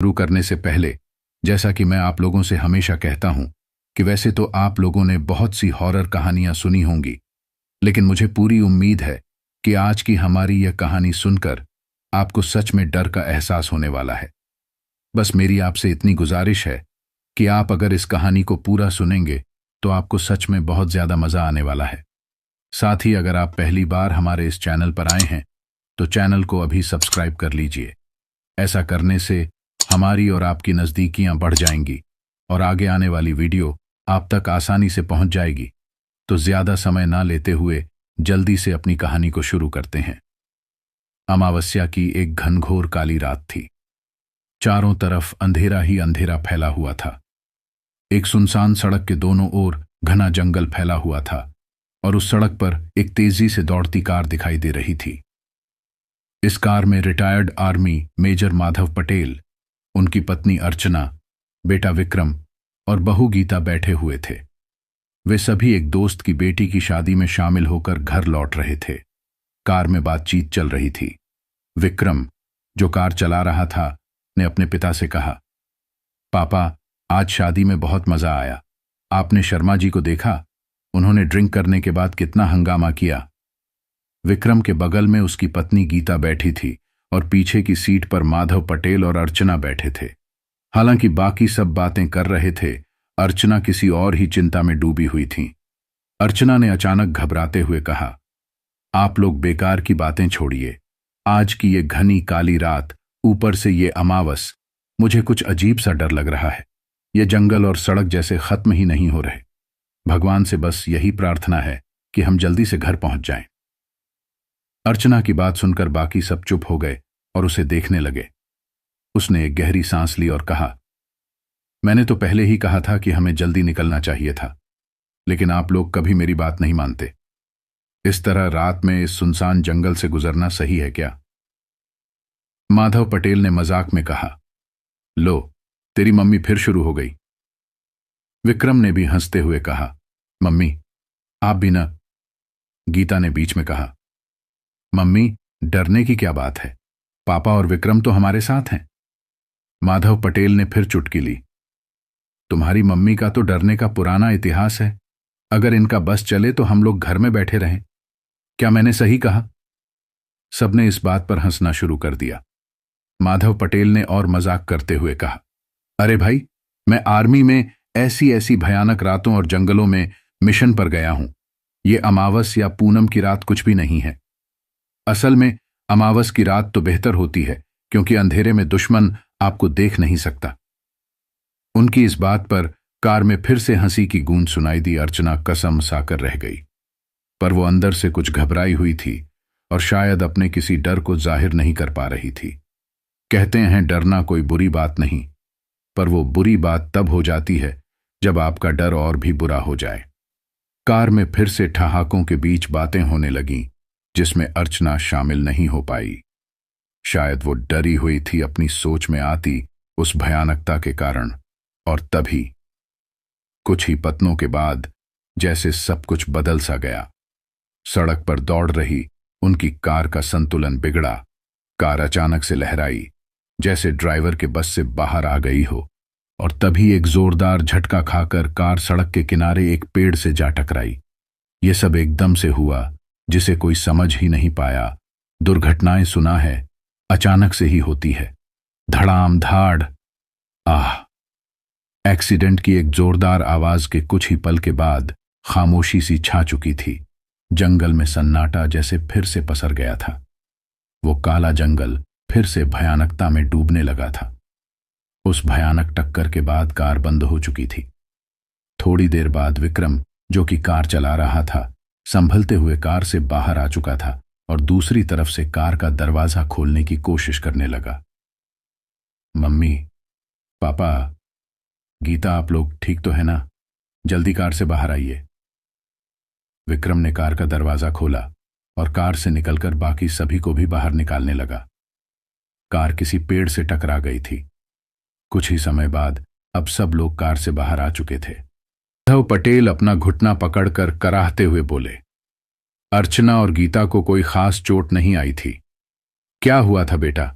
शुरू करने से पहले, जैसा कि मैं आप लोगों से हमेशा कहता हूं कि वैसे तो आप लोगों ने बहुत सी हॉरर कहानियां सुनी होंगी, लेकिन मुझे पूरी उम्मीद है कि आज की हमारी यह कहानी सुनकर आपको सच में डर का एहसास होने वाला है। बस मेरी आपसे इतनी गुजारिश है कि आप अगर इस कहानी को पूरा सुनेंगे तो आपको सच में बहुत ज्यादा मजा आने वाला है। साथ ही अगर आप पहली बार हमारे इस चैनल पर आए हैं तो चैनल को अभी सब्सक्राइब कर लीजिए। ऐसा करने से हमारी और आपकी नज़दीकियां बढ़ जाएंगी और आगे आने वाली वीडियो आप तक आसानी से पहुंच जाएगी। तो ज्यादा समय ना लेते हुए जल्दी से अपनी कहानी को शुरू करते हैं। अमावस्या की एक घनघोर काली रात थी। चारों तरफ अंधेरा ही अंधेरा फैला हुआ था। एक सुनसान सड़क के दोनों ओर घना जंगल फैला हुआ था और उस सड़क पर एक तेजी से दौड़ती कार दिखाई दे रही थी। इस कार में retired army major Madhav Patel, उनकी पत्नी अर्चना, बेटा विक्रम और बहू गीता बैठे हुए थे। वे सभी एक दोस्त की बेटी की शादी में शामिल होकर घर लौट रहे थे। कार में बातचीत चल रही थी। विक्रम, जो कार चला रहा था, ने अपने पिता से कहा, पापा, आज शादी में बहुत मजा आया। आपने शर्मा जी को देखा? उन्होंने ड्रिंक करने के बाद कितना हंगामा किया। विक्रम के बगल में उसकी पत्नी गीता बैठी थी और पीछे की सीट पर माधव पटेल और अर्चना बैठे थे। हालांकि बाकी सब बातें कर रहे थे, अर्चना किसी और ही चिंता में डूबी हुई थी। अर्चना ने अचानक घबराते हुए कहा, आप लोग बेकार की बातें छोड़िए। आज की ये घनी काली रात, ऊपर से ये अमावस, मुझे कुछ अजीब सा डर लग रहा है। ये जंगल और सड़क जैसे खत्म ही नहीं हो रहे। भगवान से बस यही प्रार्थना है कि हम जल्दी से घर पहुंच जाएं। अर्चना की बात सुनकर बाकी सब चुप हो गए और उसे देखने लगे। उसने एक गहरी सांस ली और कहा, मैंने तो पहले ही कहा था कि हमें जल्दी निकलना चाहिए था, लेकिन आप लोग कभी मेरी बात नहीं मानते। इस तरह रात में इस सुनसान जंगल से गुजरना सही है क्या? माधव पटेल ने मजाक में कहा, लो, तेरी मम्मी फिर शुरू हो गई। विक्रम ने भी हंसते हुए कहा, मम्मी, आप भी ना। गीता ने बीच में कहा, मम्मी, डरने की क्या बात है? पापा और विक्रम तो हमारे साथ हैं। माधव पटेल ने फिर चुटकी ली, तुम्हारी मम्मी का तो डरने का पुराना इतिहास है। अगर इनका बस चले तो हम लोग घर में बैठे रहें। क्या मैंने सही कहा? सबने इस बात पर हंसना शुरू कर दिया। माधव पटेल ने और मजाक करते हुए कहा, अरे भाई, मैं आर्मी में ऐसी ऐसी भयानक रातों और जंगलों में मिशन पर गया हूं। ये अमावस या पूनम की रात कुछ भी नहीं है। असल में अमावस की रात तो बेहतर होती है, क्योंकि अंधेरे में दुश्मन आपको देख नहीं सकता। उनकी इस बात पर कार में फिर से हंसी की गूंज सुनाई दी। अर्चना कसम साकर रह गई, पर वो अंदर से कुछ घबराई हुई थी और शायद अपने किसी डर को जाहिर नहीं कर पा रही थी। कहते हैं डरना कोई बुरी बात नहीं, पर वो बुरी बात तब हो जाती है जब आपका डर और भी बुरा हो जाए। कार में फिर से ठहाकों के बीच बातें होने लगीं, जिसमें अर्चना शामिल नहीं हो पाई। शायद वो डरी हुई थी अपनी सोच में आती उस भयानकता के कारण। और तभी कुछ ही पत्नों के बाद जैसे सब कुछ बदल सा गया। सड़क पर दौड़ रही उनकी कार का संतुलन बिगड़ा। कार अचानक से लहराई, जैसे ड्राइवर के बस से बाहर आ गई हो, और तभी एक जोरदार झटका खाकर कार सड़क के किनारे एक पेड़ से जा टकराई। ये सब एकदम से हुआ, जिसे कोई समझ ही नहीं पाया। दुर्घटनाएं सुना है, अचानक से ही होती है। धड़ाम धाड़, आह! एक्सीडेंट की एक जोरदार आवाज के कुछ ही पल के बाद खामोशी सी छा चुकी थी। जंगल में सन्नाटा जैसे फिर से पसर गया था। वो काला जंगल फिर से भयानकता में डूबने लगा था। उस भयानक टक्कर के बाद कार बंद हो चुकी थी। थोड़ी देर बाद विक्रम, जो कि कार चला रहा था, संभलते हुए कार से बाहर आ चुका था और दूसरी तरफ से कार का दरवाजा खोलने की कोशिश करने लगा। मम्मी, पापा, गीता, आप लोग ठीक तो है ना? जल्दी कार से बाहर आइए। विक्रम ने कार का दरवाजा खोला और कार से निकलकर बाकी सभी को भी बाहर निकालने लगा। कार किसी पेड़ से टकरा गई थी। कुछ ही समय बाद अब सब लोग कार से बाहर आ चुके थे। माधव पटेल अपना घुटना पकड़कर कराहते हुए बोले, अर्चना और गीता को कोई खास चोट नहीं आई थी। क्या हुआ था बेटा?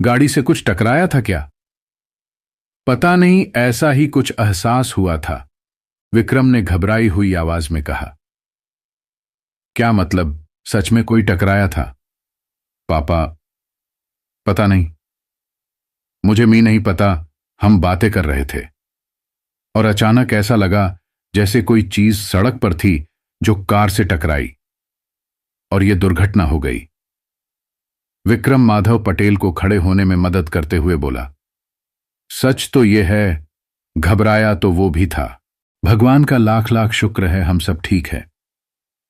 गाड़ी से कुछ टकराया था क्या? पता नहीं, ऐसा ही कुछ एहसास हुआ था, विक्रम ने घबराई हुई आवाज में कहा। क्या मतलब, सच में कोई टकराया था? पापा, पता नहीं, मुझे भी नहीं पता। हम बातें कर रहे थे और अचानक ऐसा लगा जैसे कोई चीज सड़क पर थी जो कार से टकराई और यह दुर्घटना हो गई। विक्रम माधव पटेल को खड़े होने में मदद करते हुए बोला। सच तो यह है, घबराया तो वो भी था। भगवान का लाख लाख शुक्र है हम सब ठीक है।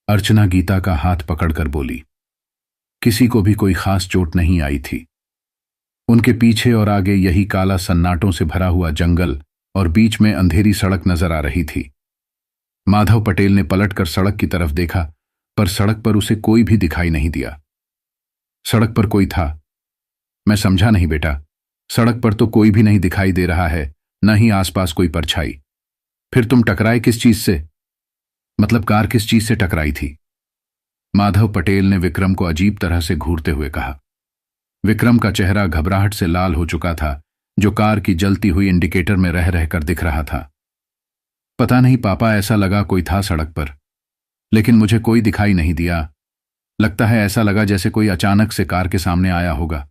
अर्चना गीता का हाथ पकड़कर बोली। किसी को भी कोई खास चोट नहीं आई थी। उनके पीछे और आगे यही काला सन्नाटों से भरा हुआ जंगल और बीच में अंधेरी सड़क नजर आ रही थी। माधव पटेल ने पलटकर सड़क की तरफ देखा, पर सड़क पर उसे कोई भी दिखाई नहीं दिया। सड़क पर कोई था? मैं समझा नहीं बेटा। सड़क पर तो कोई भी नहीं दिखाई दे रहा है, न ही आसपास कोई परछाई। फिर तुम टकराए किस चीज से? मतलब कार किस चीज से टकराई थी? माधव पटेल ने विक्रम को अजीब तरह से घूरते हुए कहा। विक्रम का चेहरा घबराहट से लाल हो चुका था, जो कार की जलती हुई इंडिकेटर में रह रहकर दिख रहा था। पता नहीं पापा, ऐसा लगा कोई था सड़क पर, लेकिन मुझे कोई दिखाई नहीं दिया। लगता है ऐसा लगा जैसे कोई अचानक से कार के सामने आया होगा।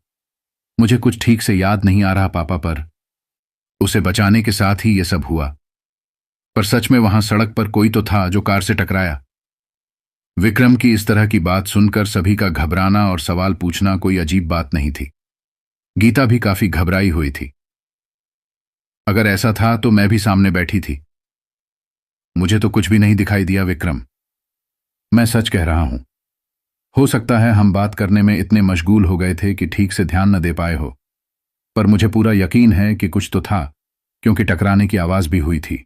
मुझे कुछ ठीक से याद नहीं आ रहा पापा, पर उसे बचाने के साथ ही यह सब हुआ। पर सच में वहां सड़क पर कोई तो था जो कार से टकराया। विक्रम की इस तरह की बात सुनकर सभी का घबराना और सवाल पूछना कोई अजीब बात नहीं थी। गीता भी काफी घबराई हुई थी। अगर ऐसा था तो मैं भी सामने बैठी थी। मुझे तो कुछ भी नहीं दिखाई दिया विक्रम। मैं सच कह रहा हूं। हो सकता है हम बात करने में इतने मशगूल हो गए थे कि ठीक से ध्यान न दे पाए हो, पर मुझे पूरा यकीन है कि कुछ तो था, क्योंकि टकराने की आवाज भी हुई थी।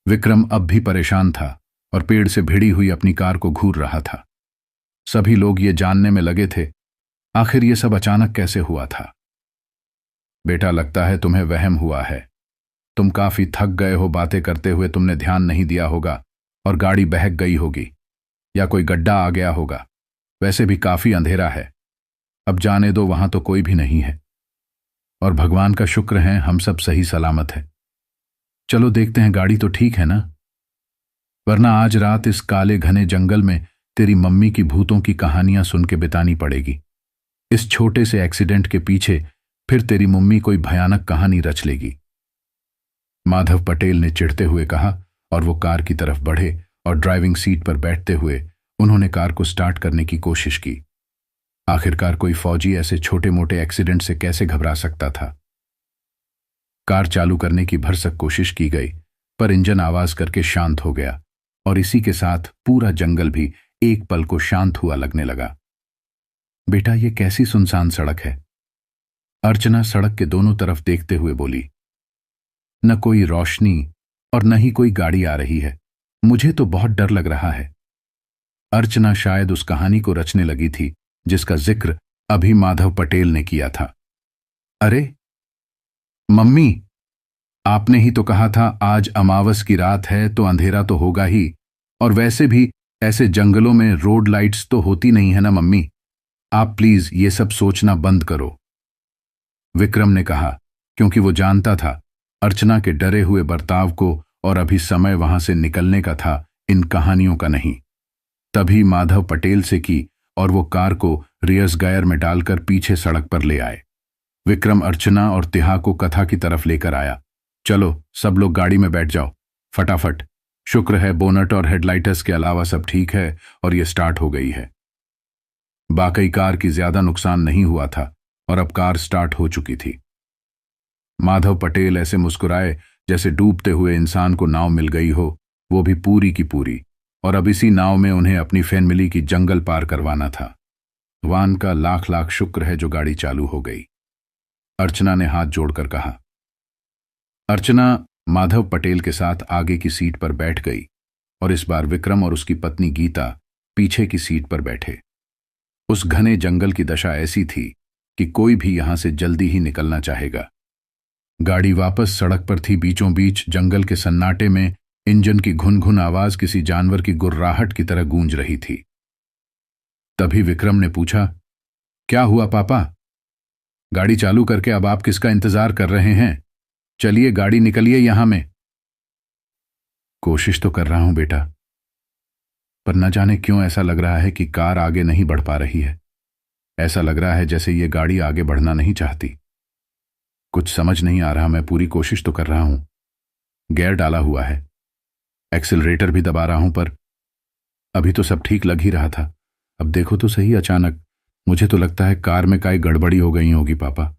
विक्रम अब भी परेशान था और पेड़ से भिड़ी हुई अपनी कार को घूर रहा था। सभी लोग ये जानने में लगे थे आखिर ये सब अचानक कैसे हुआ था। बेटा, लगता है तुम्हें वहम हुआ है। तुम काफी थक गए हो, बातें करते हुए तुमने ध्यान नहीं दिया होगा और गाड़ी बहक गई होगी या कोई गड्ढा आ गया होगा। वैसे भी काफी अंधेरा है, अब जाने दो, वहां तो कोई भी नहीं है और भगवान का शुक्र है हम सब सही सलामत है। चलो देखते हैं गाड़ी तो ठीक है ना, वरना आज रात इस काले घने जंगल में तेरी मम्मी की भूतों की कहानियां सुन के बितानी पड़ेगी। इस छोटे से एक्सीडेंट के पीछे फिर तेरी मम्मी कोई भयानक कहानी रच लेगी। माधव पटेल ने चिढ़ते हुए कहा और वो कार की तरफ बढ़े और ड्राइविंग सीट पर बैठते हुए उन्होंने कार को स्टार्ट करने की कोशिश की। आखिरकार कोई फौजी ऐसे छोटे मोटे एक्सीडेंट से कैसे घबरा सकता था। कार चालू करने की भरसक कोशिश की गई, पर इंजन आवाज करके शांत हो गया और इसी के साथ पूरा जंगल भी एक पल को शांत हुआ लगने लगा। बेटा, ये कैसी सुनसान सड़क है? अर्चना सड़क के दोनों तरफ देखते हुए बोली। न कोई रोशनी और न ही कोई गाड़ी आ रही है। मुझे तो बहुत डर लग रहा है। अर्चना शायद उस कहानी को रचने लगी थी जिसका जिक्र अभी माधव पटेल ने किया था। अरे मम्मी, आपने ही तो कहा था आज अमावस की रात है तो अंधेरा तो होगा ही, और वैसे भी ऐसे जंगलों में रोड लाइट्स तो होती नहीं है ना मम्मी। आप प्लीज ये सब सोचना बंद करो, विक्रम ने कहा, क्योंकि वो जानता था अर्चना के डरे हुए बर्ताव को और अभी समय वहां से निकलने का था, इन कहानियों का नहीं। तभी माधव पटेल से की और वो कार को रियर्स गायर में डालकर पीछे सड़क पर ले आए। विक्रम अर्चना और तिहा को कथा की तरफ लेकर आया। चलो सब लोग गाड़ी में बैठ जाओ फटाफट। शुक्र है बोनट और हेडलाइटर्स के अलावा सब ठीक है और ये स्टार्ट हो गई है। बाकी कार की ज्यादा नुकसान नहीं हुआ था और अब कार स्टार्ट हो चुकी थी। माधव पटेल ऐसे मुस्कुराए जैसे डूबते हुए इंसान को नाव मिल गई हो, वो भी पूरी की पूरी, और अब इसी नाव में उन्हें अपनी फैमिली की जंगल पार करवाना था। भगवान का लाख लाख शुक्र है जो गाड़ी चालू हो गई, अर्चना ने हाथ जोड़कर कहा। अर्चना माधव पटेल के साथ आगे की सीट पर बैठ गई और इस बार विक्रम और उसकी पत्नी गीता पीछे की सीट पर बैठे। उस घने जंगल की दशा ऐसी थी कि कोई भी यहां से जल्दी ही निकलना चाहेगा। गाड़ी वापस सड़क पर थी। बीचों बीच जंगल के सन्नाटे में इंजन की घुन घुन आवाज किसी जानवर की गुर्राहट की तरह गूंज रही थी। तभी विक्रम ने पूछा, क्या हुआ पापा? गाड़ी चालू करके अब आप किसका इंतजार कर रहे हैं? चलिए गाड़ी निकलिए यहां में। कोशिश तो कर रहा हूं बेटा, पर न जाने क्यों ऐसा लग रहा है कि कार आगे नहीं बढ़ पा रही है। ऐसा लग रहा है जैसे ये गाड़ी आगे बढ़ना नहीं चाहती। कुछ समझ नहीं आ रहा। मैं पूरी कोशिश तो कर रहा हूं, गियर डाला हुआ है, एक्सीलरेटर भी दबा रहा हूं, पर अभी तो सब ठीक लग ही रहा था। अब देखो तो सही, अचानक मुझे तो लगता है कार में काई गड़बड़ी हो गई होगी पापा।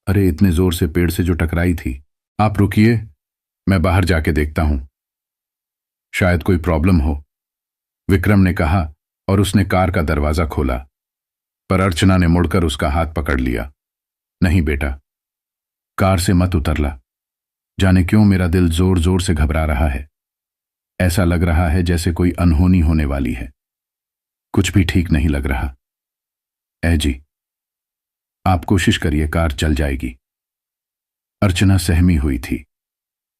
अरे इतने जोर से पेड़ से जो टकराई थी। आप रुकिए, मैं बाहर जाके देखता हूं, शायद कोई प्रॉब्लम हो, विक्रम ने कहा और उसने कार का दरवाजा खोला। पर अर्चना ने मुड़कर उसका हाथ पकड़ लिया। नहीं बेटा, कार से मत उतरला। जाने क्यों मेरा दिल जोर जोर से घबरा रहा है। ऐसा लग रहा है जैसे कोई अनहोनी होने वाली है। कुछ भी ठीक नहीं लग रहा। ऐ जी, आप कोशिश करिए, कार चल जाएगी। अर्चना सहमी हुई थी।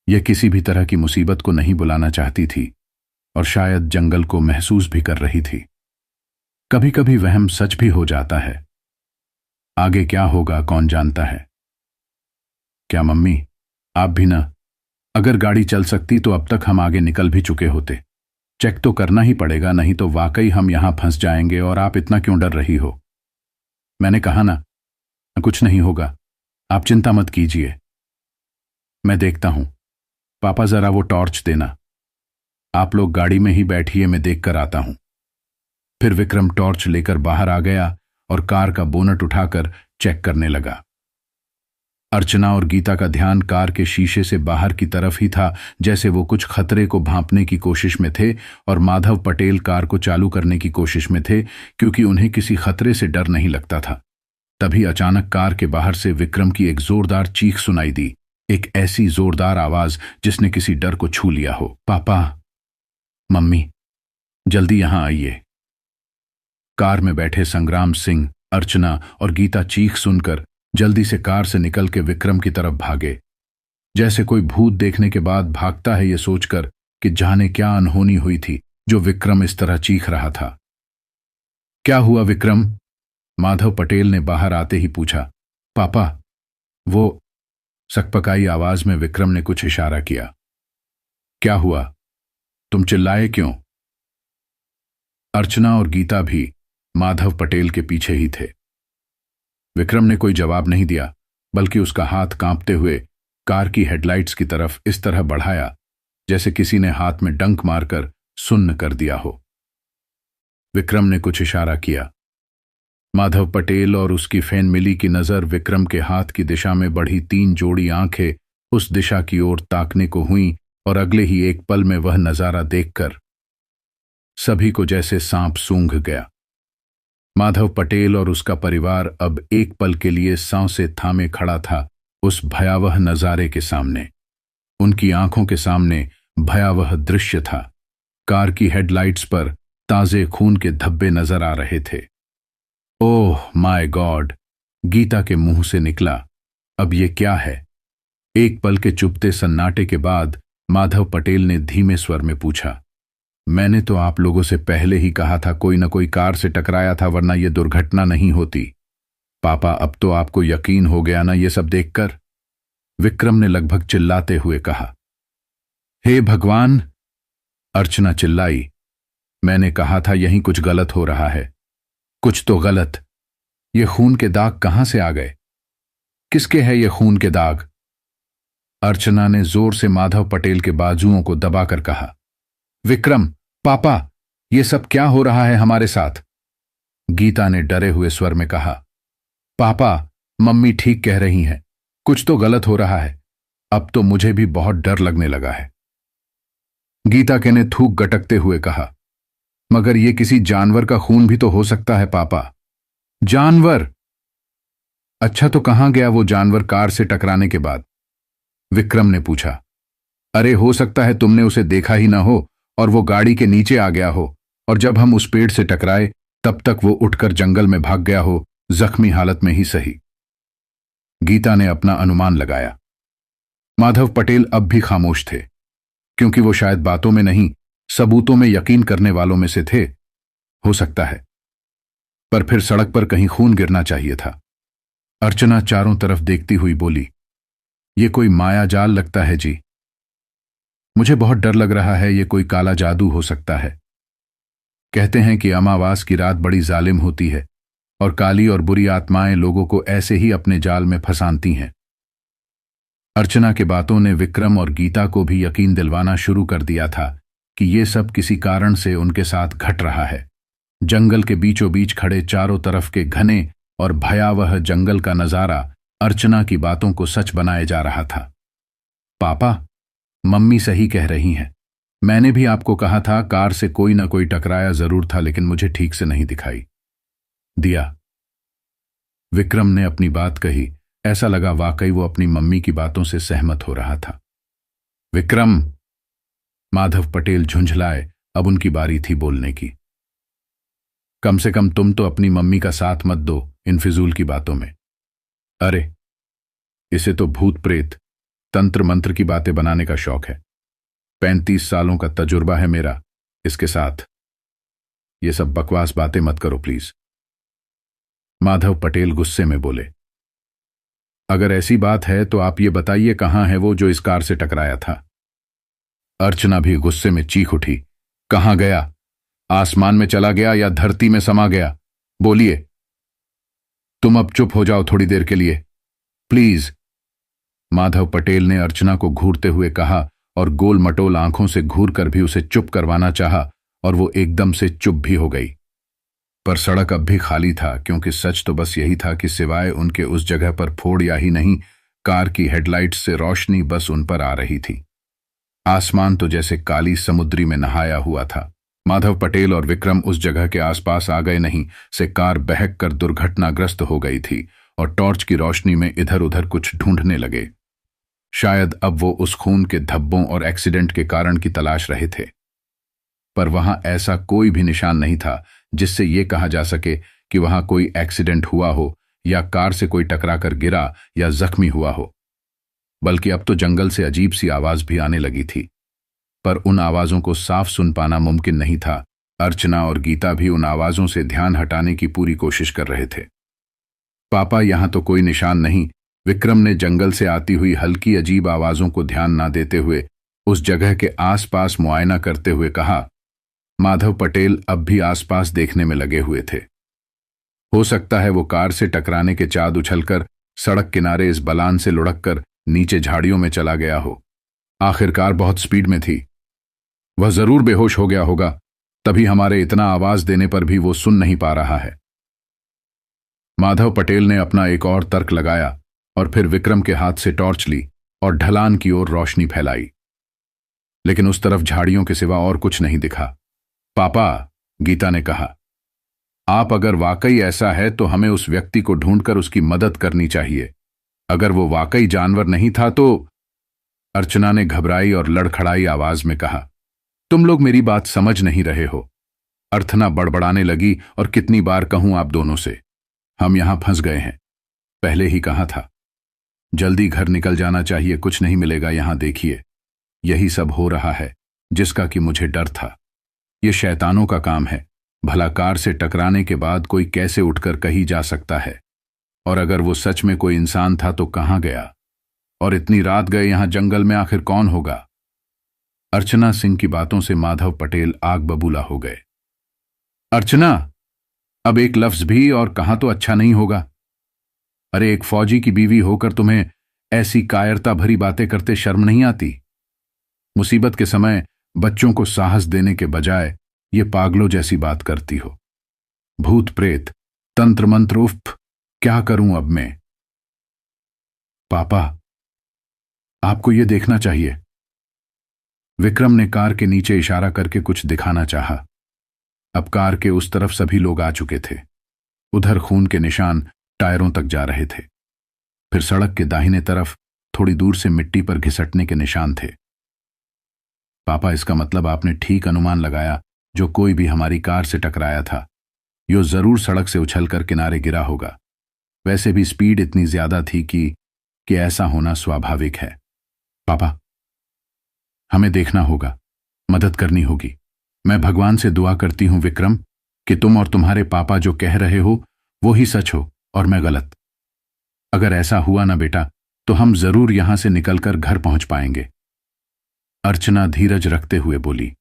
यह किसी भी तरह की मुसीबत को नहीं बुलाना चाहती थी और शायद जंगल को महसूस भी कर रही थी। कभी कभी वहम सच भी हो जाता है। आगे क्या होगा कौन जानता है। क्या मम्मी, आप भी ना, अगर गाड़ी चल सकती तो अब तक हम आगे निकल भी चुके होते। चेक तो करना ही पड़ेगा, नहीं तो वाकई हम यहां फंस जाएंगे। और आप इतना क्यों डर रही हो? मैंने कहा ना, कुछ नहीं होगा, आप चिंता मत कीजिए। मैं देखता हूं। पापा जरा वो टॉर्च देना। आप लोग गाड़ी में ही बैठिए, मैं देख कर आता हूं। फिर विक्रम टॉर्च लेकर बाहर आ गया और कार का बोनट उठाकर चेक करने लगा। अर्चना और गीता का ध्यान कार के शीशे से बाहर की तरफ ही था, जैसे वो कुछ खतरे को भांपने की कोशिश में थे, और माधव पटेल कार को चालू करने की कोशिश में थे, क्योंकि उन्हें किसी खतरे से डर नहीं लगता था। तभी अचानक कार के बाहर से विक्रम की एक जोरदार चीख सुनाई दी। एक ऐसी जोरदार आवाज जिसने किसी डर को छू लिया हो। पापा, मम्मी, जल्दी यहां आइए। कार में बैठे संग्राम सिंह, अर्चना और गीता चीख सुनकर जल्दी से कार से निकल के विक्रम की तरफ भागे, जैसे कोई भूत देखने के बाद भागता है, ये सोचकर कि जाने क्या अनहोनी हुई थी जो विक्रम इस तरह चीख रहा था। क्या हुआ विक्रम? माधव पटेल ने बाहर आते ही पूछा। पापा, वो, सकपकाई आवाज में विक्रम ने कुछ इशारा किया। क्या हुआ? तुम चिल्लाए क्यों? अर्चना और गीता भी माधव पटेल के पीछे ही थे। विक्रम ने कोई जवाब नहीं दिया, बल्कि उसका हाथ कांपते हुए कार की हेडलाइट्स की तरफ इस तरह बढ़ाया जैसे किसी ने हाथ में डंक मारकर सुन्न कर दिया हो। विक्रम ने कुछ इशारा किया। माधव पटेल और उसकी फैन मिली की नजर विक्रम के हाथ की दिशा में बढ़ी 3 जोड़ी आंखें उस दिशा की ओर ताकने को हुई, और अगले ही एक पल में वह नजारा देखकर सभी को जैसे सांप सूंघ गया। माधव पटेल और उसका परिवार अब एक पल के लिए सांसें थामे खड़ा था उस भयावह नजारे के सामने। उनकी आंखों के सामने भयावह दृश्य था। कार की हेडलाइट्स पर ताजे खून के धब्बे नजर आ रहे थे। ओह माय गॉड, गीता के मुंह से निकला। अब ये क्या है? एक पल के चुपते सन्नाटे के बाद माधव पटेल ने धीमे स्वर में पूछा। मैंने तो आप लोगों से पहले ही कहा था कोई न कोई कार से टकराया था, वरना यह दुर्घटना नहीं होती। पापा, अब तो आपको यकीन हो गया ना ये सब देखकर? विक्रम ने लगभग चिल्लाते हुए कहा। हे भगवान, अर्चना चिल्लाई। मैंने कहा था यहीं कुछ गलत हो रहा है। कुछ तो गलत। ये खून के दाग कहां से आ गए? किसके है ये खून के दाग? अर्चना ने जोर से माधव पटेल के बाजुओं को दबाकर कहा। विक्रम, पापा, ये सब क्या हो रहा है हमारे साथ? गीता ने डरे हुए स्वर में कहा। पापा, मम्मी ठीक कह रही हैं, कुछ तो गलत हो रहा है। अब तो मुझे भी बहुत डर लगने लगा है। गीता के ने थूक गटकते हुए कहा। मगर ये किसी जानवर का खून भी तो हो सकता है पापा। जानवर? अच्छा, तो कहां गया वो जानवर कार से टकराने के बाद? विक्रम ने पूछा। अरे हो सकता है तुमने उसे देखा ही ना हो और वो गाड़ी के नीचे आ गया हो, और जब हम उस पेड़ से टकराए तब तक वो उठकर जंगल में भाग गया हो, जख्मी हालत में ही सही। गीता ने अपना अनुमान लगाया। माधव पटेल अब भी खामोश थे, क्योंकि वो शायद बातों में नहीं सबूतों में यकीन करने वालों में से थे। हो सकता है, पर फिर सड़क पर कहीं खून गिरना चाहिए था। अर्चना चारों तरफ देखती हुई बोली। ये कोई माया जाल लगता है जी। मुझे बहुत डर लग रहा है, ये कोई काला जादू हो सकता है। कहते हैं कि अमावास की रात बड़ी जालिम होती है और काली और बुरी आत्माएं लोगों को ऐसे ही अपने जाल में फंसाती हैं। अर्चना के बातों ने विक्रम और गीता को भी यकीन दिलवाना शुरू कर दिया था कि ये सब किसी कारण से उनके साथ घट रहा है। जंगल के बीचों बीच खड़े चारों तरफ के घने और भयावह जंगल का नजारा अर्चना की बातों को सच बनाए जा रहा था। पापा, मम्मी सही कह रही हैं। मैंने भी आपको कहा था कार से कोई ना कोई टकराया जरूर था, लेकिन मुझे ठीक से नहीं दिखाई दिया। विक्रम ने अपनी बात कही। ऐसा लगा वाकई वो अपनी मम्मी की बातों से सहमत हो रहा था। विक्रम, माधव पटेल झुंझलाए। अब उनकी बारी थी बोलने की। कम से कम तुम तो अपनी मम्मी का साथ मत दो इन फिजूल की बातों में। अरे, इसे तो भूत प्रेत तंत्र मंत्र की बातें बनाने का शौक है। 35 सालों का तजुर्बा है मेरा इसके साथ। ये सब बकवास बातें मत करो प्लीज। माधव पटेल गुस्से में बोले। अगर ऐसी बात है तो आप ये बताइए कहां है वो जो इस कार से टकराया था। अर्चना भी गुस्से में चीख उठी। कहां गया? आसमान में चला गया या धरती में समा गया? बोलिए। तुम अब चुप हो जाओ थोड़ी देर के लिए प्लीज, माधव पटेल ने अर्चना को घूरते हुए कहा और गोल मटोल आंखों से घूर कर भी उसे चुप करवाना चाहा और वो एकदम से चुप भी हो गई। पर सड़क अब भी खाली था, क्योंकि सच तो बस यही था कि सिवाय उनके उस जगह पर फोड़ या ही नहीं, कार की हेडलाइट्स से रोशनी बस उन पर आ रही थी। आसमान तो जैसे काली समुद्री में नहाया हुआ था। माधव पटेल और विक्रम उस जगह के आसपास आ गए नहीं से कार बहक कर दुर्घटनाग्रस्त हो गई थी और टॉर्च की रोशनी में इधर उधर कुछ ढूंढने लगे। शायद अब वो उस खून के धब्बों और एक्सीडेंट के कारण की तलाश रहे थे, पर वहां ऐसा कोई भी निशान नहीं था जिससे ये कहा जा सके कि वहां कोई एक्सीडेंट हुआ हो या कार से कोई टकराकर गिरा या जख्मी हुआ हो। बल्कि अब तो जंगल से अजीब सी आवाज भी आने लगी थी, पर उन आवाजों को साफ सुन पाना मुमकिन नहीं था। अर्चना और गीता भी उन आवाजों से ध्यान हटाने की पूरी कोशिश कर रहे थे। पापा, यहां तो कोई निशान नहीं। विक्रम ने जंगल से आती हुई हल्की अजीब आवाजों को ध्यान ना देते हुए उस जगह के आसपास मुआयना करते हुए कहा। माधव पटेल अब भी आसपास देखने में लगे हुए थे। हो सकता है वो कार से टकराने के चाद उछलकर सड़क किनारे इस बलान से लुढ़ककर नीचे झाड़ियों में चला गया हो। आखिरकार बहुत स्पीड में थी। वह जरूर बेहोश हो गया होगा, तभी हमारे इतना आवाज देने पर भी वो सुन नहीं पा रहा है। माधव पटेल ने अपना एक और तर्क लगाया और फिर विक्रम के हाथ से टॉर्च ली और ढलान की ओर रोशनी फैलाई, लेकिन उस तरफ झाड़ियों के सिवा और कुछ नहीं दिखा। पापा, गीता ने कहा, आप अगर वाकई ऐसा है तो हमें उस व्यक्ति को ढूंढकर उसकी मदद करनी चाहिए। अगर वो वाकई जानवर नहीं था तो। अर्चना ने घबराई और लड़खड़ाई आवाज में कहा। तुम लोग मेरी बात समझ नहीं रहे हो। अर्थना बड़बड़ाने लगी। और कितनी बार कहूं आप दोनों से, हम यहां फंस गए हैं। पहले ही कहा था, जल्दी घर निकल जाना चाहिए, कुछ नहीं मिलेगा यहां, देखिए। यही सब हो रहा है जिसका कि मुझे डर था। ये शैतानों का काम है। भला कार से टकराने के बाद कोई कैसे उठकर कहीं जा सकता है? और अगर वो सच में कोई इंसान था तो कहां गया? और इतनी रात गए यहां जंगल में, आखिर कौन होगा? अर्चना सिंह की बातों से माधव पटेल आग बबूला हो गए। अर्चना, अब एक लफ्ज भी और कहा तो अच्छा नहीं होगा। अरे, एक फौजी की बीवी होकर तुम्हें ऐसी कायरता भरी बातें करते शर्म नहीं आती? मुसीबत के समय बच्चों को साहस देने के बजाय ये पागलों जैसी बात करती हो। भूत प्रेत, तंत्र मंत्र, उफ, क्या करूं अब मैं? पापा, आपको ये देखना चाहिए। विक्रम ने कार के नीचे इशारा करके कुछ दिखाना चाहा। अब कार के उस तरफ सभी लोग आ चुके थे। उधर खून के निशान टायरों तक जा रहे थे। फिर सड़क के दाहिने तरफ थोड़ी दूर से मिट्टी पर घिसटने के निशान थे। पापा, इसका मतलब आपने ठीक अनुमान लगाया। जो कोई भी हमारी कार से टकराया था, यो जरूर सड़क से उछलकर किनारे गिरा होगा। वैसे भी स्पीड इतनी ज्यादा थी कि ऐसा होना स्वाभाविक है। पापा, हमें देखना होगा, मदद करनी होगी। मैं भगवान से दुआ करती हूं विक्रम कि तुम और तुम्हारे पापा जो कह रहे हो वो ही सच हो और मैं गलत। अगर ऐसा हुआ ना बेटा, तो हम जरूर यहां से निकलकर घर पहुंच पाएंगे। अर्चना धीरज रखते हुए बोली।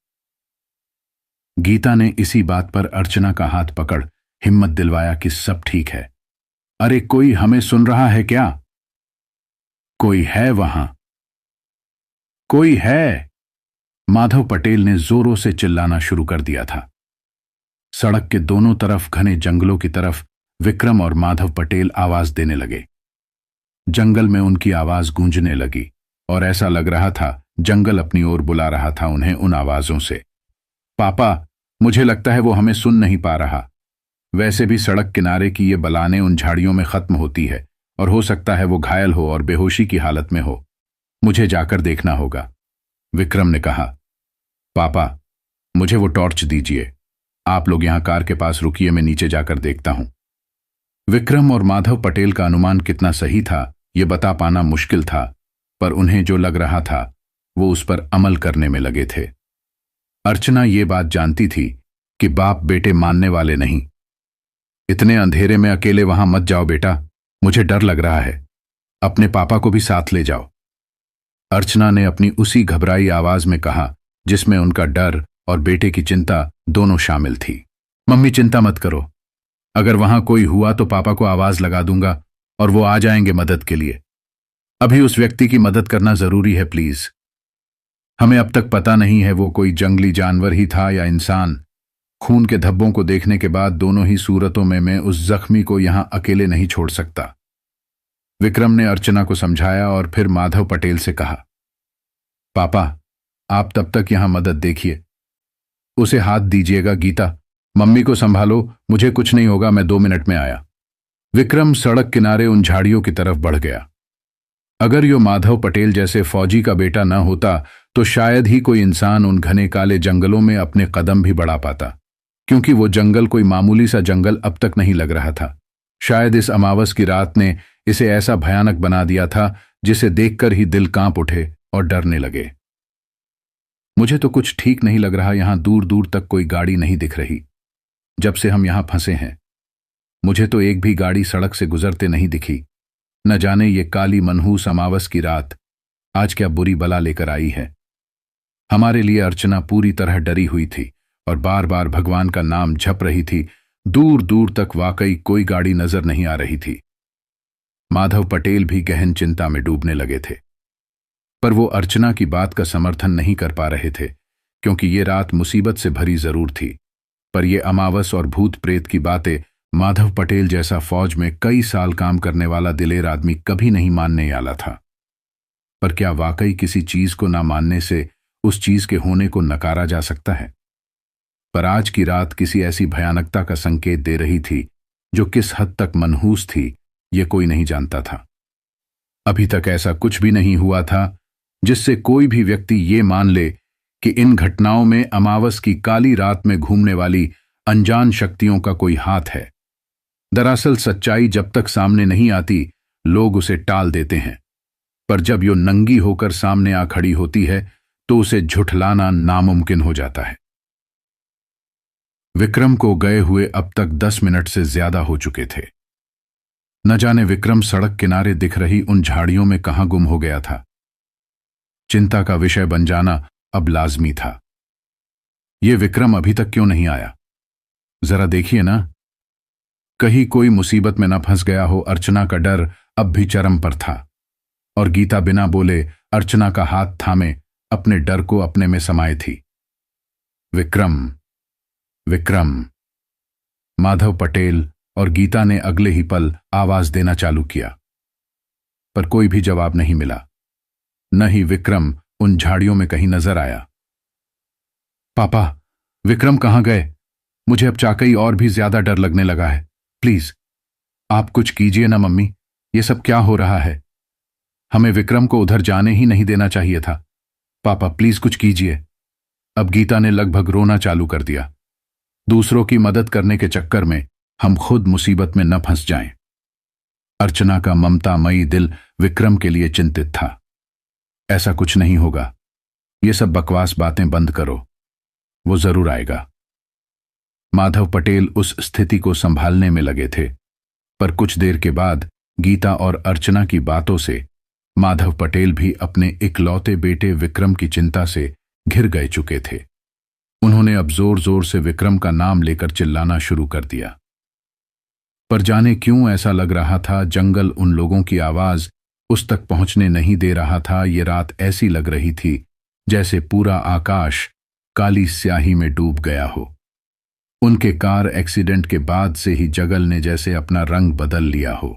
गीता ने इसी बात पर अर्चना का हाथ पकड़ हिम्मत दिलवाया कि सब ठीक है। अरे कोई हमें सुन रहा है क्या? कोई है वहां? कोई है? माधव पटेल ने जोरों से चिल्लाना शुरू कर दिया था। सड़क के दोनों तरफ घने जंगलों की तरफ विक्रम और माधव पटेल आवाज देने लगे। जंगल में उनकी आवाज गूंजने लगी और ऐसा लग रहा था जंगल अपनी ओर बुला रहा था उन्हें उन आवाजों से। पापा, मुझे लगता है वो हमें सुन नहीं पा रहा। वैसे भी सड़क किनारे की ये बलाने उन झाड़ियों में खत्म होती है और हो सकता है वो घायल हो और बेहोशी की हालत में हो। मुझे जाकर देखना होगा, विक्रम ने कहा। पापा, मुझे वो टॉर्च दीजिए। आप लोग यहां कार के पास रुकिए, मैं नीचे जाकर देखता हूं। विक्रम और माधव पटेल का अनुमान कितना सही था यह बता पाना मुश्किल था, पर उन्हें जो लग रहा था वो उस पर अमल करने में लगे थे। अर्चना ये बात जानती थी कि बाप बेटे मानने वाले नहीं। इतने अंधेरे में अकेले वहां मत जाओ बेटा, मुझे डर लग रहा है। अपने पापा को भी साथ ले जाओ, अर्चना ने अपनी उसी घबराई आवाज में कहा जिसमें उनका डर और बेटे की चिंता दोनों शामिल थी। मम्मी चिंता मत करो, अगर वहां कोई हुआ तो पापा को आवाज लगा दूंगा और वो आ जाएंगे मदद के लिए। अभी उस व्यक्ति की मदद करना जरूरी है, प्लीज। हमें अब तक पता नहीं है वो कोई जंगली जानवर ही था या इंसान। खून के धब्बों को देखने के बाद दोनों ही सूरतों में मैं उस जख्मी को यहां अकेले नहीं छोड़ सकता। विक्रम ने अर्चना को समझाया और फिर माधव पटेल से कहा, पापा, आप तब तक यहां मदद देखिए। उसे हाथ दीजिएगा। गीता, मम्मी को संभालो, मुझे कुछ नहीं होगा, मैं 2 मिनट में आया। विक्रम सड़क किनारे उन झाड़ियों की तरफ बढ़ गया। अगर यो माधव पटेल जैसे फौजी का बेटा न होता तो शायद ही कोई इंसान उन घने काले जंगलों में अपने कदम भी बढ़ा पाता, क्योंकि वो जंगल कोई मामूली सा जंगल अब तक नहीं लग रहा था। शायद इस अमावस की रात ने इसे ऐसा भयानक बना दिया था जिसे देखकर ही दिल कांप उठे और डरने लगे। मुझे तो कुछ ठीक नहीं लग रहा। यहां दूर दूर तक कोई गाड़ी नहीं दिख रही जब से हम यहां फंसे हैं। मुझे तो एक भी गाड़ी सड़क से गुजरते नहीं दिखी। न जाने ये काली मनहूस अमावस की रात आज क्या बुरी बला लेकर आई है। हमारे लिए अर्चना पूरी तरह डरी हुई थी और बार बार भगवान का नाम जप रही थी। दूर दूर तक वाकई कोई गाड़ी नजर नहीं आ रही थी। माधव पटेल भी गहन चिंता में डूबने लगे थे, पर वो अर्चना की बात का समर्थन नहीं कर पा रहे थे, क्योंकि ये रात मुसीबत से भरी जरूर थी, पर ये अमावस और भूत प्रेत की बातें माधव पटेल जैसा फौज में कई साल काम करने वाला दिलेर आदमी कभी नहीं मानने वाला था। पर क्या वाकई किसी चीज को ना मानने से उस चीज के होने को नकारा जा सकता है? पर आज की रात किसी ऐसी भयानकता का संकेत दे रही थी जो किस हद तक मनहूस थी ये कोई नहीं जानता था। अभी तक ऐसा कुछ भी नहीं हुआ था जिससे कोई भी व्यक्ति ये मान ले कि इन घटनाओं में अमावस की काली रात में घूमने वाली अनजान शक्तियों का कोई हाथ है। दरअसल सच्चाई जब तक सामने नहीं आती लोग उसे टाल देते हैं, पर जब यो नंगी होकर सामने आ खड़ी होती है तो उसे झुठलाना नामुमकिन हो जाता है। विक्रम को गए हुए अब तक 10 मिनट से ज्यादा हो चुके थे। न जाने विक्रम सड़क किनारे दिख रही उन झाड़ियों में कहां गुम हो गया था। चिंता का विषय बन जाना अब लाजमी था। ये विक्रम अभी तक क्यों नहीं आया? जरा देखिए ना, कहीं कोई मुसीबत में न फंस गया हो। अर्चना का डर अब भी चरम पर था और गीता बिना बोले अर्चना का हाथ थामे अपने डर को अपने में समाये थी। विक्रम, विक्रम। माधव पटेल और गीता ने अगले ही पल आवाज देना चालू किया, पर कोई भी जवाब नहीं मिला। न ही विक्रम उन झाड़ियों में कहीं नजर आया। पापा, विक्रम कहां गए? मुझे अब चाकई और भी ज्यादा डर लगने लगा है। प्लीज आप कुछ कीजिए ना मम्मी, ये सब क्या हो रहा है? हमें विक्रम को उधर जाने ही नहीं देना चाहिए था। पापा प्लीज कुछ कीजिए। अब गीता ने लगभग रोना चालू कर दिया। दूसरों की मदद करने के चक्कर में हम खुद मुसीबत में न फंस जाएं। अर्चना का ममतामयी दिल विक्रम के लिए चिंतित था। ऐसा कुछ नहीं होगा, ये सब बकवास बातें बंद करो, वो जरूर आएगा। माधव पटेल उस स्थिति को संभालने में लगे थे, पर कुछ देर के बाद गीता और अर्चना की बातों से माधव पटेल भी अपने इकलौते बेटे विक्रम की चिंता से घिर गए चुके थे। उन्होंने अब जोर जोर से विक्रम का नाम लेकर चिल्लाना शुरू कर दिया। पर जाने क्यों ऐसा लग रहा था, जंगल उन लोगों की आवाज उस तक पहुंचने नहीं दे रहा था। ये रात ऐसी लग रही थी जैसे पूरा आकाश काली स्याही में डूब गया हो। उनके कार एक्सीडेंट के बाद से ही जंगल ने जैसे अपना रंग बदल लिया हो।